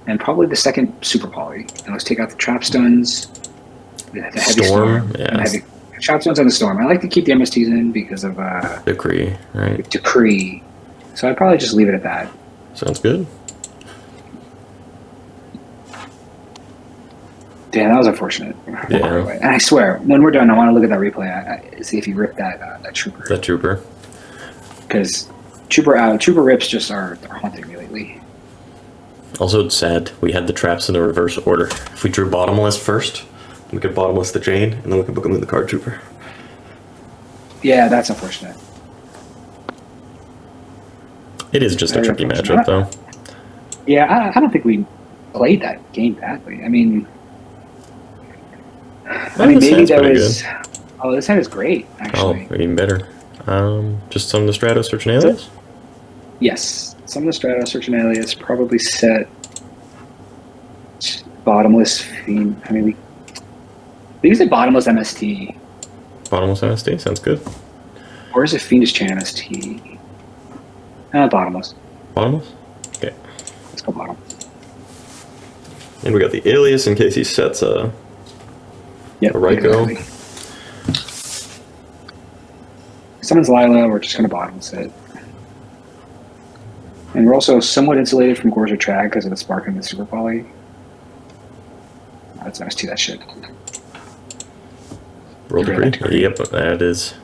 And probably the second Super Poly. And let's take out the Trap Stones. The Heavy Storm, and yeah. heavy, Trap Stones and the Storm. I like to keep the MSTs in because of Decree, right? Decree. So I'd probably just leave it at that. Sounds good. Damn, that was unfortunate. Yeah. And I swear, when we're done, I want to look at that replay. I see if he ripped that Trooper. That Trooper. Because Trooper rips just are haunting me lately. Also, it's sad we had the traps in the reverse order. If we drew Bottomless first, we could Bottomless the Chain, and then we could book him in the Card Trooper. Yeah, that's unfortunate. It is just a tricky matchup, though. Yeah, I don't think we played that game badly. I mean, maybe there was. Good. Oh, this hand is great, actually. Oh, even better. Just some of the Stratos Searchinalia? Yes, some of the Stratos Searchinalia probably set Bottomless Fiend. I mean, we use it Bottomless MST. Bottomless MST sounds good. Or is it Fiendish Chain MST? Bottomless. Bottomless? Okay. Let's go bottom. And we got the Alias in case he sets a Ryko. Exactly. Summons Lila, we're just going to Bottomless it. And we're also somewhat insulated from Gorge or Trag because of the Spark and the Super Poly. That's MST, that shit. Roll degree? Yep, that is.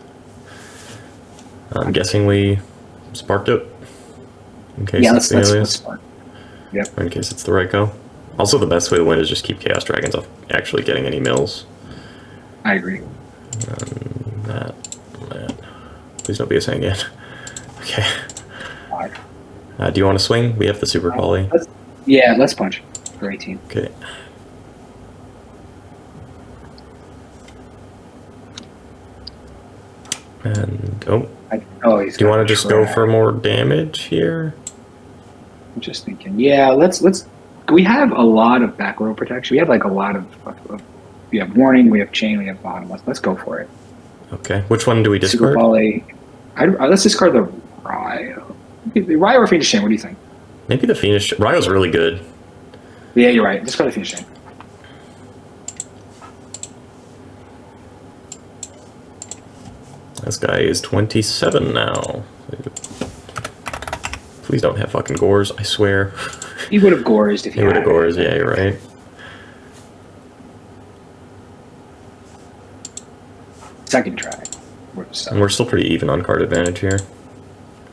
I'm guessing we sparked it. In case it's the Alias. Spark. Yep. Or in case it's the Ryko. Also, the best way to win is just keep Chaos Dragons off actually getting any mills. I agree. That. Please don't be a Sang yet. Okay. Do you want to swing? We have the Super Poly. Let's punch for 18. Okay. And do you want to just go for more damage here? I'm just thinking. Yeah, let's. We have a lot of back row protection. We have like a lot of. We have Warning. We have Chain. We have Bottom. Let's go for it. Okay. Which one do we discard? Super Poly. Let's discard the Ryo. Ryo or Fiendish Chain? What do you think? Maybe the Fiendish. Ryo's really good. Yeah, you're right. Discard the Fiendish Chain. This guy is 27 now. Please don't have fucking Gores, I swear. He would have Gores if he would have Gores, yeah, you're right. Second try. And we're still pretty even on card advantage here.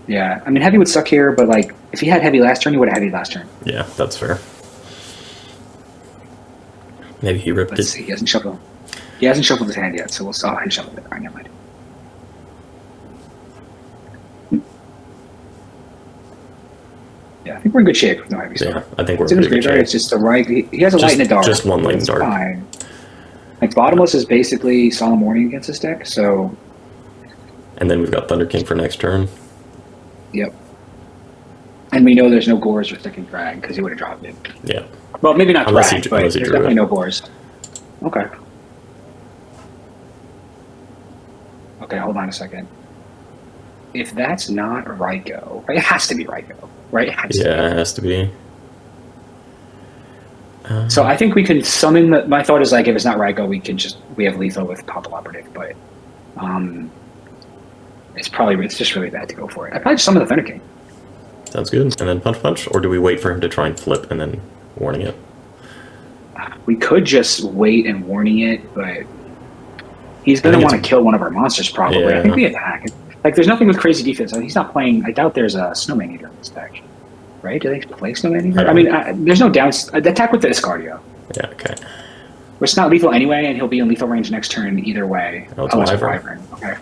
Yeah, I mean, Heavy would suck here, but like, if he had Heavy last turn, he would have Heavy last turn. Yeah, that's fair. Maybe he ripped Let's see, he hasn't shuffled. He hasn't shuffled his hand yet, so we'll saw he shuffled it. All right, never mind. Yeah, I think we're in good shape with no Heavy stuff. Yeah, I think we're in good shape. It's just the right. He has a Light in the Dark. Just one Light in the Dark. Fine. Like, Bottomless is basically Solemn Warning against this deck, so. And then we've got Thunder King for next turn. Yep. And we know there's no Gores or Second Drag because he would have dropped it. Yeah. Well, maybe not unless Drag, he, but unless he there's drew definitely it. no Gores. Okay. Okay, hold on a second. If that's not Ryko, right? It has to be Ryko, right? It has to be. So I think we can summon. My thought is like, if it's not Ryko, we have lethal with Pop Operative, but it's just really bad to go for it. I probably just summon the Thunder King. Sounds good. And then punch, or do we wait for him to try and flip and then warning it? We could just wait and warning it, but he's going to want to kill one of our monsters probably. Yeah. I think we attack. Like, there's nothing with crazy defense. He's not playing. I doubt there's a Snowman Eater in this deck. Right? Do they play Snowman Eater? I mean, there's no downs. Attack with the Escardio. Yeah, okay. It's not lethal anyway, and he'll be in lethal range next turn either way. Oh, it's Wyvern. Okay.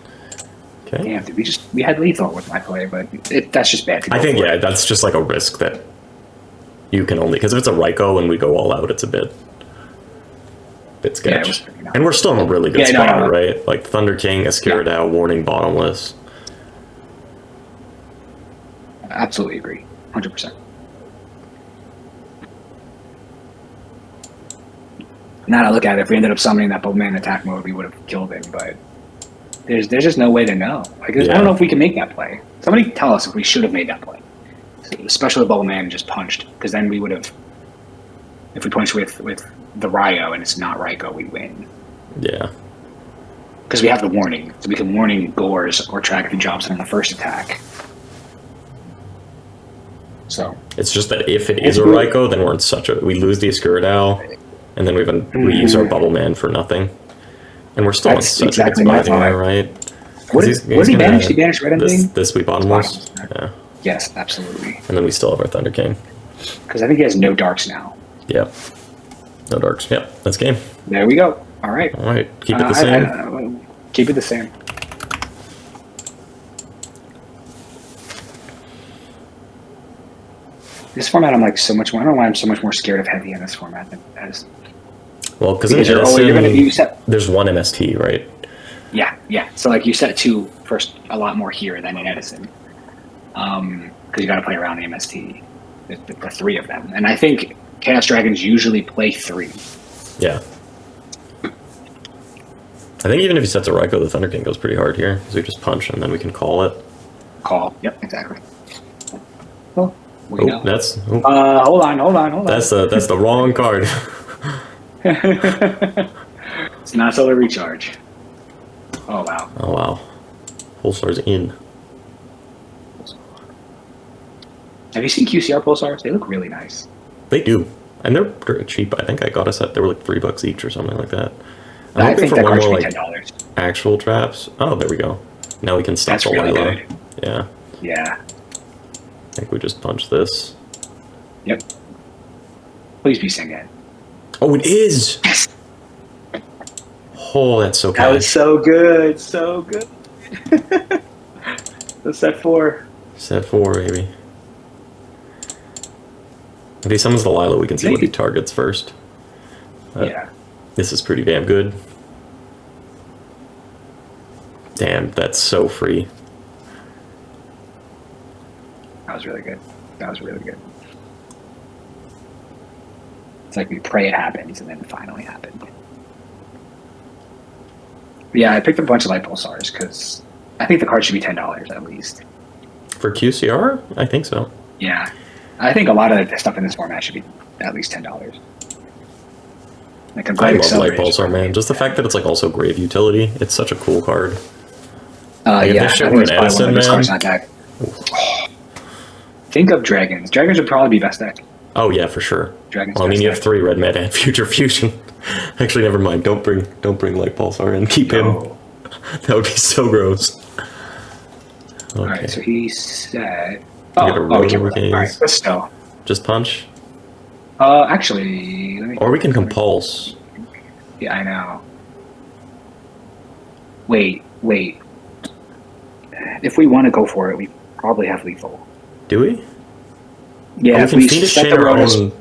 Okay. Damn, dude, we had lethal with my play, but that's just bad. I think, yeah, that's just like a risk that you can only... Because if it's a Ryko and we go all out, it's a bit sketch. Yeah, and we're still in a really good spot, right? Like Thunder King, Escuridao, Warning, Bottomless. Absolutely agree. 100%. Now that I look at it, if we ended up summoning that Bubbleman attack mode, we would have killed him, but there's just no way to know. Like, I don't know if we can make that play. Somebody tell us if we should have made that play. Especially the Bubbleman just punched, because then we would have, if we punched with the Ryo and it's not Ryko, we win. Yeah. Because we have the warning, so we can warning Gores or track if he drops it on the first attack. So it's just that if it is a Ryko, then we're in such a... We lose the Escuridao, and then we use our Bubbleman for nothing. And we're still in such a good spot here, right? What did he banish? He banished Red Ending? This we Bottomless? Yeah. Yes, absolutely. And then we still have our Thunder King. Because I think he has no darks now. Yep. No darks. Yep. That's game. There we go. All right. All right. Keep it the same. Keep it the same. This format, I'm like so much more. I don't know why I'm so much more scared of heavy in this format than as. Well, because you're gonna you set. There's one MST, right? Yeah, yeah. So like you set two first a lot more here than in Edison, because you got to play around the MST, the three of them, and I think Chaos Dragons usually play three. Yeah. I think even if he sets a Raikou, the Thunder King goes pretty hard here, because we just punch and then we can call it. Call. Yep, exactly. Well, we know. That's. Hold on. That's the wrong card. It's not solar recharge. Oh wow. Oh wow. Pulsar's in. Have you seen QCR Pulsars? They look really nice. They do. And they're cheap. I think I got a set. They were like $3 each or something like that. I think that card should be $10. Actual traps. Oh, there we go. Now we can stop the really Lila. good. Yeah. Yeah. I think we just punch this. Yep. Please be Sengen. Oh, it is! Yes! Oh, that's so good. That was so good. So good. That's set 4. Set 4, baby. If he summons the Lila, we can see what he targets first. Yeah. This is pretty damn good. Damn, that's so free. That was really good. That was really good. It's like we pray it happens, and then it finally happened. Yeah, I picked up a bunch of Light Pulsars because I think the card should be $10 at least. For QCR? I think so. Yeah. I think a lot of the stuff in this format should be at least $10. Like I love Light Pulsar, man. Just the fact that it's like also grave utility. It's such a cool card. Like yeah, if this shit were an Edison, man. Think of Dragons. Dragons would probably be best deck. Oh yeah, for sure. Dragons. Well, I mean, you have 3 Red Med and Future Fusion. Actually, never mind. Don't bring Light Pulsar and keep him. That would be so gross. Okay. All right, so he said. We can all right, let's go. Just punch. Actually, let me. Or we can compulse. Yeah, I know. Wait. If we want to go for it, we probably have lethal. Do we? Yeah, if we set the own...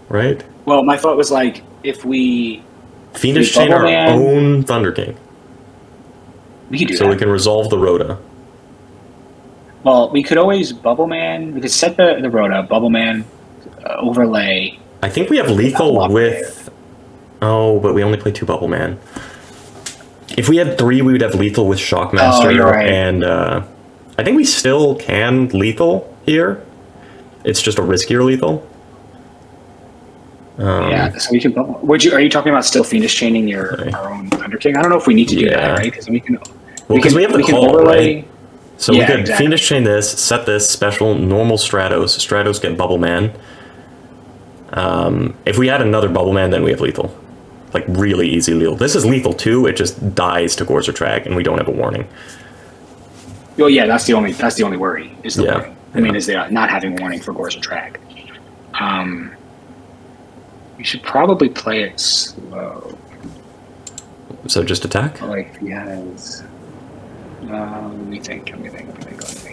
Right? Well, my thought was like, if we... Fiendish Chain our own Thunder King. We could do that. So we can resolve the Rhoda. Well, we could always Bubble Man. We could set the Rhoda, Bubble Man, overlay. I think we have lethal with... Oh, but we only play 2 Bubble Man. If we had 3, we would have lethal with Shockmaster. Oh, you're right. And I think we still can lethal here. It's just a riskier lethal. Yeah, so we can bubble. Are you talking about still Fiendish Chaining our own Thunder King? I don't know if we need to do that, right? Because we can... Well, because we have the call, overlay, right? So we could Fiendish Chain this, set this, special, normal Stratos. Stratos get Bubble Man. If we had another Bubble Man, then we have lethal. Like, really easy lethal. This is lethal too, it just dies to Kozarsky, and we don't have a warning. Well, yeah, that's the only worry, is the warning. I mean, Yeah. is the not having a warning for Kozarsky. We should probably play it slow. So just attack? Like, he has... let me think.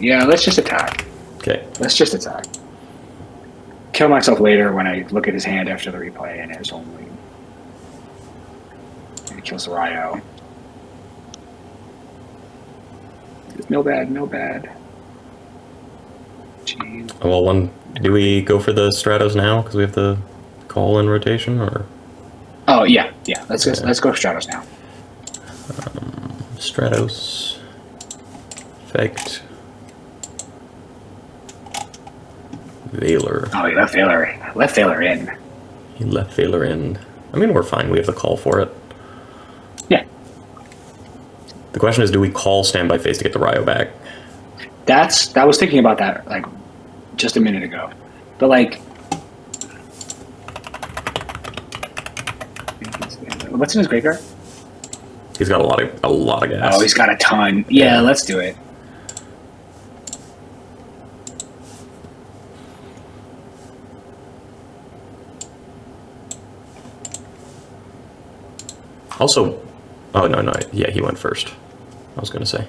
Yeah, let's just attack. Okay. Let's just attack. Kill myself later when I look at his hand after the replay and there's only... He kills the Ryo. No bad. Jeez. Well, do we go for the Stratos now because we have the call in rotation, or? Oh yeah. Let's go Stratos now. Stratos. Effect. Veiler. Oh, he left Veiler in. He left Veiler in. I mean, we're fine. We have the call for it. Yeah. The question is, do we call standby phase to get the Ryo back? I was thinking about that like just a minute ago, but like, what's in his graveyard? He's got a lot of gas. Oh, he's got a ton. Yeah, let's do it. Also, oh no, yeah, he went first. I was gonna say.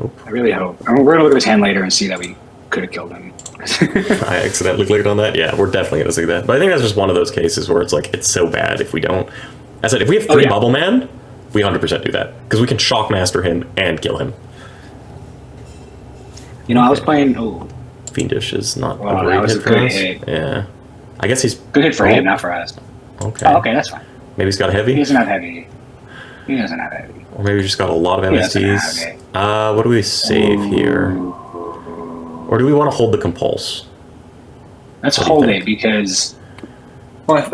Oop. I really hope. I mean, we're gonna look at his hand later and see that we could have killed him. I accidentally clicked on that. Yeah, we're definitely gonna see that. But I think that's just one of those cases where it's like it's so bad if we don't. I said if we have 3 Bubble Man, we 100% do that because we can Shockmaster him and kill him. You know, I was playing. Oh, Fiendish is not wow, a that was a hit for good us. hit. Yeah, I guess he's Good hit for him, not for us. Okay. Oh, okay, that's fine. Maybe he's got a He heavy, doesn't have heavy. He doesn't have heavy. or maybe he's just got a lot of He doesn't have MSTs. heavy. What do we save here? Or do we want to hold the Compulse? Let's What do you hold think? it because, well,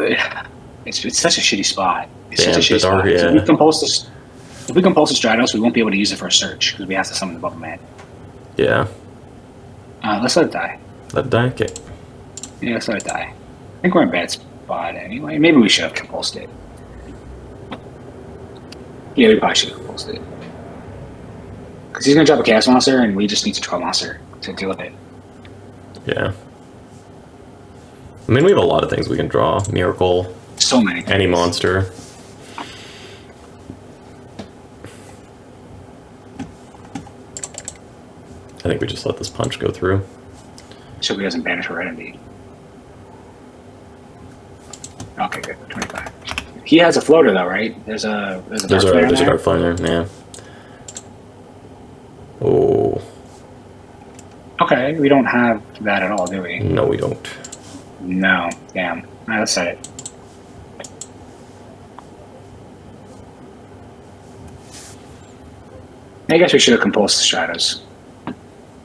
it's such a shitty spot. It's Damn, such a shitty the dark, spot. So yeah. if we compulse the Stratos, we won't be able to use it for a search because we have to summon the Bubble Man. Yeah. Let's let it die. Let it die? Okay. Yeah, let's let it die. I think we're in a bad spot anyway. Maybe we should have compulsed it. Yeah, we probably should have compulsed it. Because he's going to drop a Chaos Monster, and we just need to draw a monster to deal with it. Yeah. I mean, we have a lot of things we can draw. Miracle, So many things. any monster. I think we just let this punch go through. So he doesn't banish our enemy. Okay, good. 25. He has a floater, though, right? There's a There's dark flare in a there? dark flare there, yeah. Oh, Okay, we don't have that at all, do we? no, we don't. No. Damn. All right, let's set it. I guess we should have compulsed the Stratos.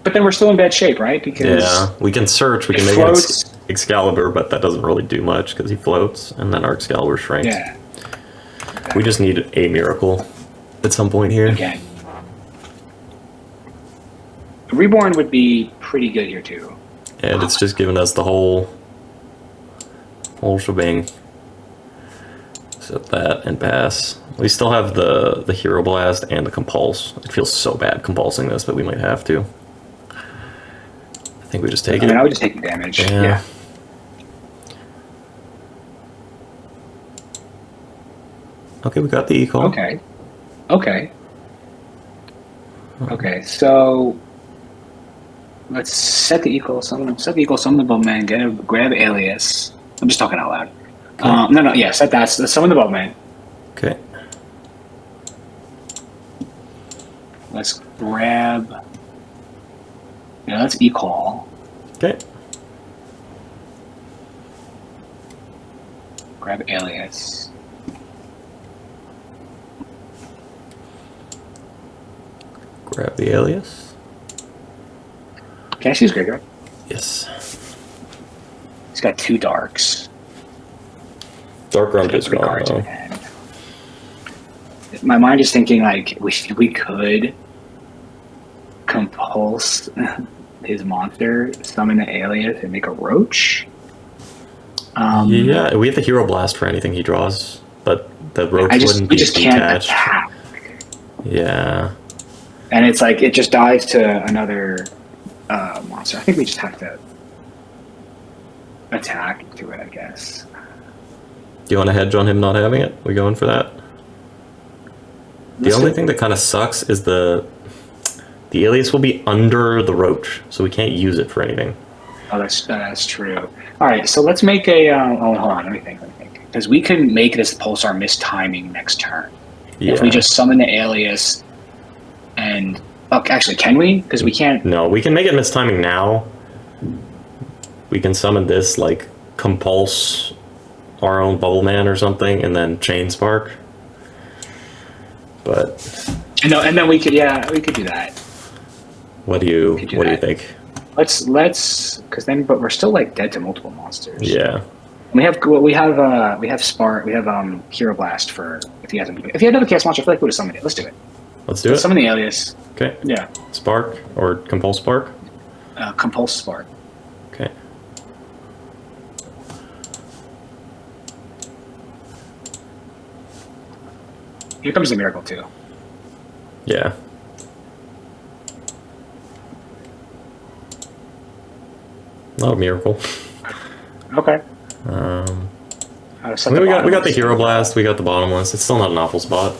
But then we're still in bad shape, right? Because Yeah, we can search. We it can make floats. it Excalibur, but that doesn't really do much because he floats, and then our Excalibur shrinks. Yeah. We just need a miracle at some point here. Again. Reborn would be pretty good here, too. And it's just giving us the whole shebang. Set that and pass. We still have the Hero Blast and the Compulse. It feels so bad compulsing this, but we might have to. I think we just take I mean, it. I would just take the damage. Yeah. Yeah. Okay, we got the E-Call. Okay. Okay. Okay, so let's set the equal summon the Bubbleman, grab alias. I'm just talking out loud. No, set that. Let's summon the Bubbleman. Okay. Let's grab. Yeah, let's e-call. Okay. Grab alias. Grab the alias. Can I see his graveyard? Yes. He's got 2 darks. Dark Rump is 3 gone, cards in though. hand. My mind is thinking like we could compulse his monster, summon the alias, and make a roach. Yeah, we have the Hero Blast for anything he draws, but the roach wouldn't we be just can't detached. attack. Yeah. And it's like it just dives to another monster. I think we just have to attack to it, I guess. Do you want to hedge on him not having it? We going for that? The only thing that kind of sucks is the alias will be under the roach, so we can't use it for anything. Oh, that's true. All right, so let's make a. Hold on, let me think. Because we can make this Pulsar miss timing next turn. Yeah. If we just summon the alias and. Oh, actually, can we? Because we can't. No, we can make it mistiming now. We can summon this, like, compulse our own Bubble Man or something, and then Chain Spark. But. No, and then we could do that. What do you think? Let's because then, but we're still like dead to multiple monsters. Yeah. We have Spark, we have Hero Blast for if he had another Chaos Monster. I feel like we would have summoned it. Let's do it. Let's do it. Summon the alias. Okay. Yeah. Spark or Compulse Spark? Compulse Spark. Okay. Here comes the miracle too. Yeah. Not a miracle. Okay. I mean, we got the Hero Blast, we got the Bottomless. It's still not an awful spot.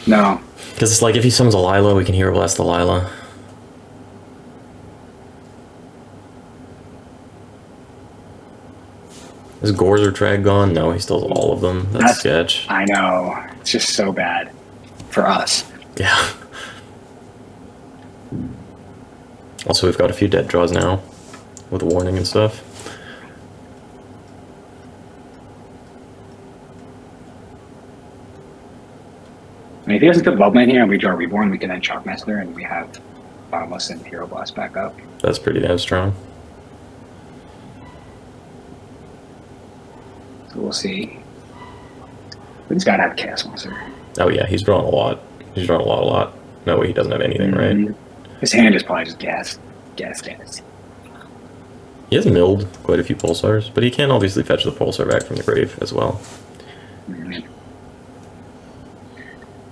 No. Because it's like, if he summons a Lila, we can Hero Blast the Lila. Is Gores or Trag gone? No, he still has all of them. That's sketch. I know. It's just so bad. For us. Yeah. Also, we've got a few dead draws now. With a warning and stuff. I mean, if he doesn't put Bubblebeat here and we draw Reborn, we can then Shockmaster and we have Bottomless and Hero Blast back up. That's pretty damn strong. So we'll see. We just gotta have Chaos Monster. Oh yeah, he's drawing a lot. He's drawing a lot. No way he doesn't have anything, right? His hand is probably just gas. He has milled quite a few Pulsars, but he can obviously fetch the Pulsar back from the grave as well.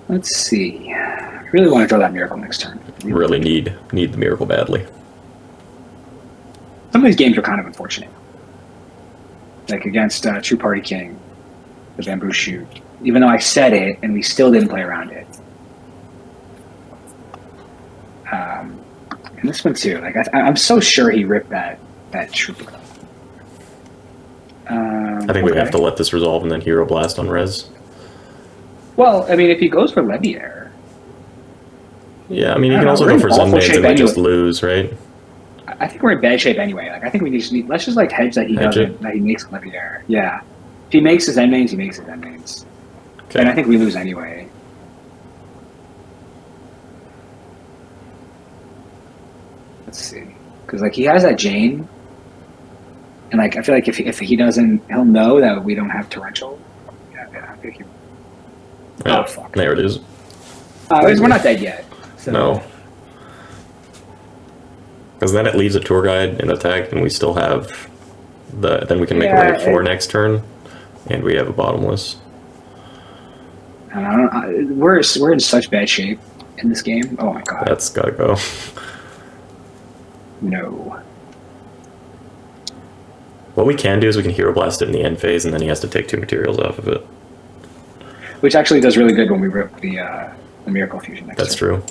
Let's see. I really want to draw that Miracle next turn. Really need the Miracle badly. Some of these games are kind of unfortunate. Like against True Party King, the Bamboo Shoot. Even though I said it, and we still didn't play around it. And this one too. Like I'm so sure he ripped that Trooper. I think we have to let this resolve and then Hero Blast on res. Well, I mean, if he goes for Leviair. Yeah, I mean, you can also go for Sundays and we just lose, right? I think we're in bad shape anyway. Like, I think we need let's just like hedge that he doesn't, that he makes Leviair. Yeah. If he makes his end mains, he makes his end mains. Okay. And I think we lose anyway. Let's see. Because, like, he has that Jane. And, like, I feel like if he doesn't, he'll know that we don't have Torrential. Yeah, I think he... Yeah, oh, fuck. There it is. We're not dead yet. So. No. Because then it leaves a Tour Guide in attack, and we still have the... Then we can make a rank 4 next turn, and we have a Bottomless. We're in such bad shape in this game. Oh, my God. That's gotta go. No. What we can do is we can Hero Blast it in the end phase, and then he has to take 2 materials off of it. Which actually does really good when we rip the Miracle Fusion next That's true.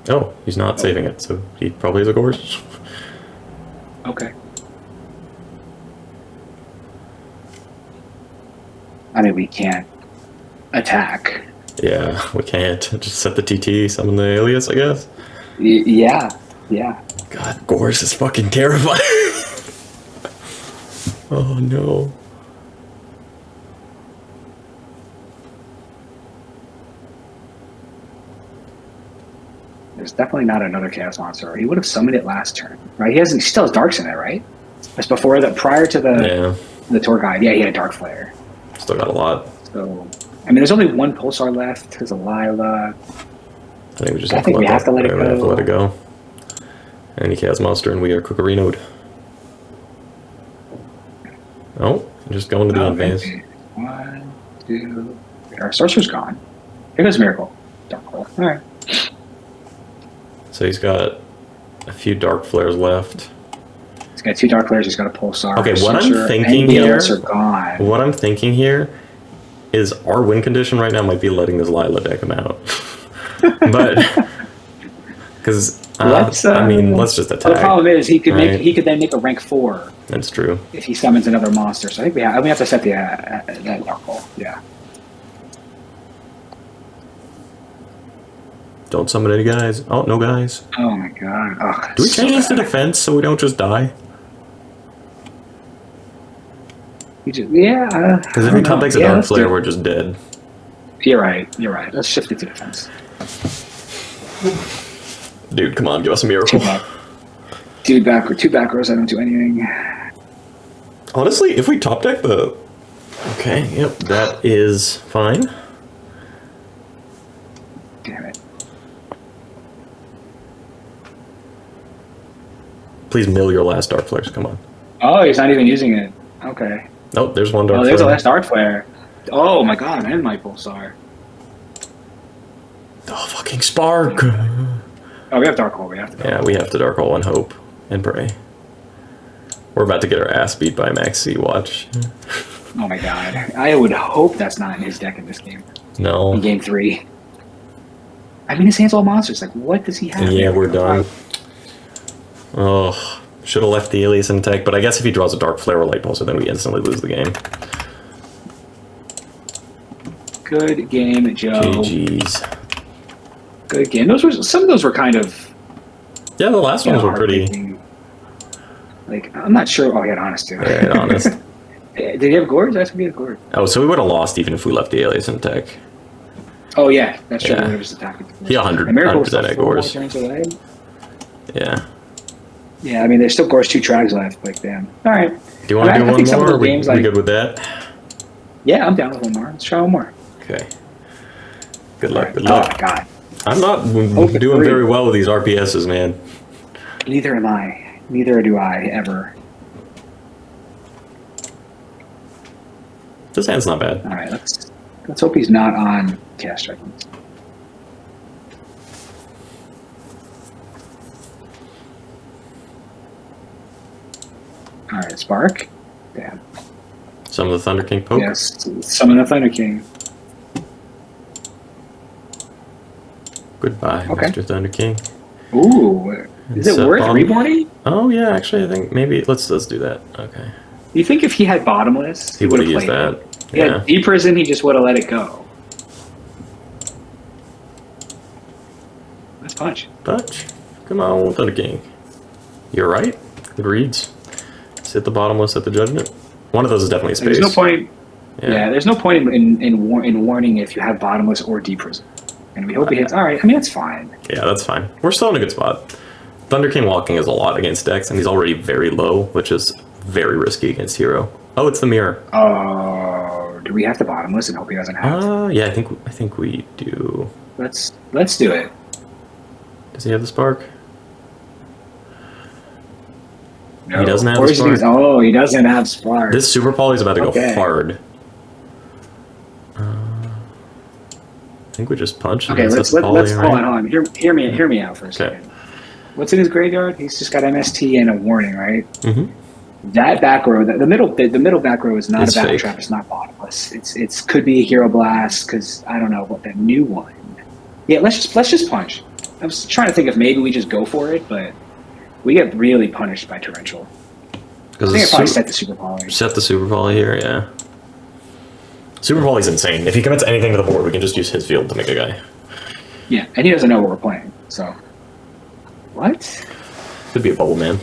Oh, he's not saving it, so he probably has a Gores. Okay. I mean, we can't attack. Yeah, we can't. Just set the TT, summon the alias, I guess. Yeah. God, Gores is fucking terrifying. Oh no. There's definitely not another Chaos Monster. He would have summoned it last turn, right? He still has Darks in it, right? That's prior to the Tour Guide. Yeah, he had a Dark Flare. Still got a lot. So, I mean, there's only one Pulsar left. There's a Lila. I think we just have to let it go. We have to let it go. And he Chaos Monster, and we are Cucurino'd. Oh, just going to the end phase. 1, 2. Our Sorcerer's gone. Here goes Miracle. Dark Hole. All right. So he's got a few Dark Flares left. He's got 2 Dark Flares. He's got a Pulsar. Okay, what I'm thinking here. What I'm thinking here is our win condition right now might be letting this Lila deck him out. But because I mean, let's just attack. Well, the problem is he could then make a rank 4. That's true. If he summons another monster, so I think we have to set the that Dark Hole. Yeah. Don't summon any guys. Oh, no guys. Oh my God. Oh, do we change this to defense so we don't just die? Yeah. Because if he top decks a Dark Flare, we're just dead. You're right. Let's shift it to defense. Dude, come on, give us a Miracle. 2 back rows, I don't do anything. Honestly, if we top deck the... Okay, yep, that is fine. Damn it. Please mill your last Dark Flares, come on. Oh, he's not even using it. Okay. Oh, there's one Dark Flare. There's a last Dark Flare. Oh my God, and my Pulsar. Oh, fucking Spark! Oh, we have Dark Hole. We have to. Yeah, we have to Dark Hole and hope and pray. We're about to get our ass beat by Max C. Watch. Oh my god. I would hope that's not in his deck in this game. No. In game 3. I mean, his hand's all monsters. Like, what does he have? Yeah, we're done. Oh, should have left the Alias in tech, but I guess if he draws a Dark Flare or Light Pulsar, then we instantly lose the game. Good game, Joe. GG's. Good game. Some of those were kind of. Yeah, the last ones were pretty. Like, I'm not sure. Oh, he had Honest too. Yeah, honest. Did he have Gorge? I asked if he had Gorge. Oh, so we would have lost even if we left the Alias in tech. Oh yeah, that's true. Yeah. He was attacking. He 100% had Gorge. Yeah. Yeah, I mean, there's still Gorge 2 Trags left. Like, damn. All right. Do you want to do one more? Or we good with that? Yeah, I'm down with one more. Let's try one more. Okay. Good luck. Good luck. Oh my god. I'm not doing very well with these RPSs, man. Neither am I. Neither do I ever. This hand's not bad. All right, let's hope he's not on cast striking. All right, Spark. Damn. Some of the Thunder King poke. Yes, summon the Thunder King. Goodbye, Mr. Thunder King. Ooh, is it worth reborning? Oh yeah, actually, I think maybe let's do that. Okay. You think if he had Bottomless, he would have used that? Yeah. Deep Prison, he just would have let it go. Let's punch. Punch. Come on, Thunder King. You're right. Good reads. Sit the Bottomless at the Judgment. One of those is definitely a space. There's no point. Yeah, there's no point in warning if you have Bottomless or Deep Prison. And we hope he hits. All right, I mean, that's fine. Yeah, that's fine. We're still in a good spot. Thunder King walking is a lot against decks, and he's already very low, which is very risky against Hero. Oh, it's the mirror. Oh, do we have to Bottomless and hope he doesn't have? Yeah, I think we do. Let's do it. Does he have the Spark? No. He doesn't have the Spark. Oh, he doesn't have Spark. This Super Poly is about to go hard. I think we just punch. Okay, let's hold on. Hear me out for a second. What's in his graveyard? He's just got MST and a warning, right? Mm-hmm. That back row, the middle back row is not a battle trap. It's not Bottomless. It's could be a Hero Blast because I don't know what that new one. Yeah, let's just punch. I was trying to think if maybe we just go for it, but we get really punished by Torrential. I think I probably set the Super Poly. Set the Super Poly here, yeah. Super Poly's insane. If he commits anything to the board, we can just use his field to make a guy. Yeah, and he doesn't know what we're playing, so. What? Could be a Bubble Man.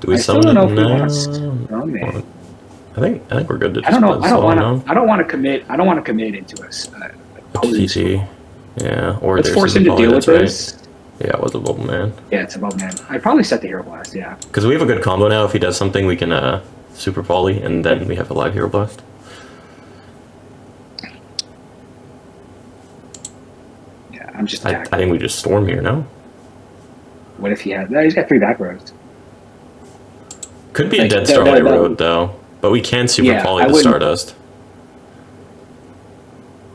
Do we summon it now? I think we're good to just I don't want to commit into us. TC. Yeah, or let's force him to deal with this. Yeah, it was a Bubble Man. Yeah, it's a Bubble Man. I'd probably set the Hero Blast, yeah. Because we have a good combo now. If he does something, we can Super Poly, and then we have a live Hero Blast. Yeah, I'm just I think we just Storm here, no? What if he had... No, he's got 3 back rows. Could be a Dead Starlight Road, though. But we can Super Poly the Stardust.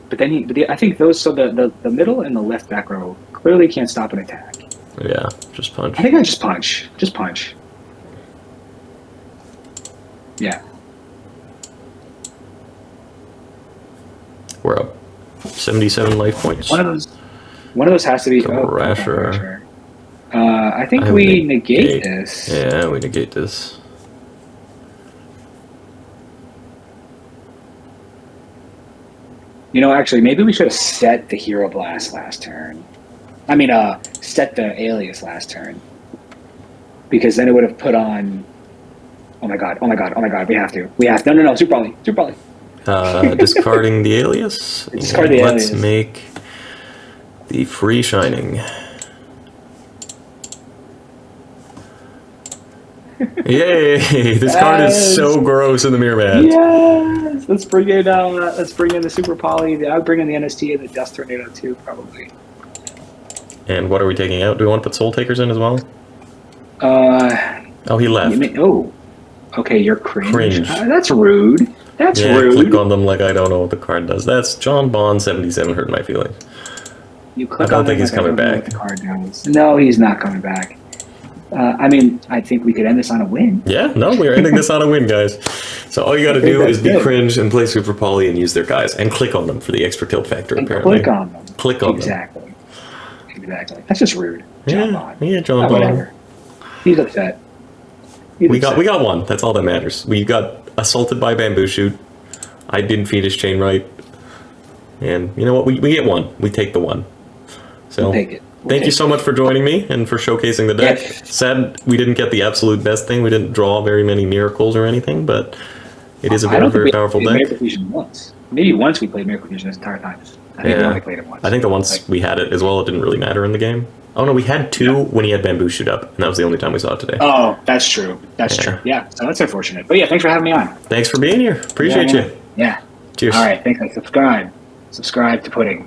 But then I think those... So the middle and the left back row clearly can't stop an attack. Yeah, just punch. I think I just punch. Just punch. Yeah. We're up 77 life points. One of those has to be Rasher. I think we negate this. Yeah, we negate this. You know, actually, maybe we should have set the Hero Blast last turn. I mean, set the Alias last turn. Because then it would have put on... Oh my god, we have to. No, Super Poly. Discarding the Alias. Discard the Alias. Let's make the Free Shining. Yay! This card is so gross in the mirror match. Yes! Let's bring in the Super Poly. I'll bring in the NST and the Dust Tornado too, probably. And what are we taking out? Do we want to put Soul Takers in as well? Oh, he left. Okay, you're cringe. That's rude. That's Yeah, rude. click on them like I don't know what the card does. That's John Bond 77 hurt my feelings. You click I don't on think him he's like I coming don't know back. what the card does. No, he's not coming back. I mean, I think we could end this on a win. Yeah, no, we're ending this on a win, guys. So all you got to think do that's is be good. cringe and play Super Poly and use their guys and click on them for the extra tilt factor. And Apparently, click on them. Click on them. Exactly. That's just rude. John Yeah, Bond. yeah, John Oh, Bond. whatever. He's upset. We got one. That's all that matters. We got assaulted by Bamboo Shoot. I didn't feed his chain right, and you know what? We get one. We take the one. So We'll take it. thank you so much for joining me and for showcasing the deck. Yeah. Sad we didn't get the absolute best thing. We didn't draw very many miracles or anything, but it is a I very, don't think very we powerful played deck. Miracle Fusion once. Maybe once we played Miracle Fusion this entire time. I think we only played it once. I think the once we had it as well, it didn't really matter in the game. Oh no, we had two when he had Bamboo Shoot up, and that was the only time we saw it today. Oh, that's true. That's true. Yeah, so that's unfortunate. But yeah, thanks for having me on. Thanks for being here. Appreciate you. Yeah. Cheers. All right, thanks. Subscribe. Subscribe to Pudding.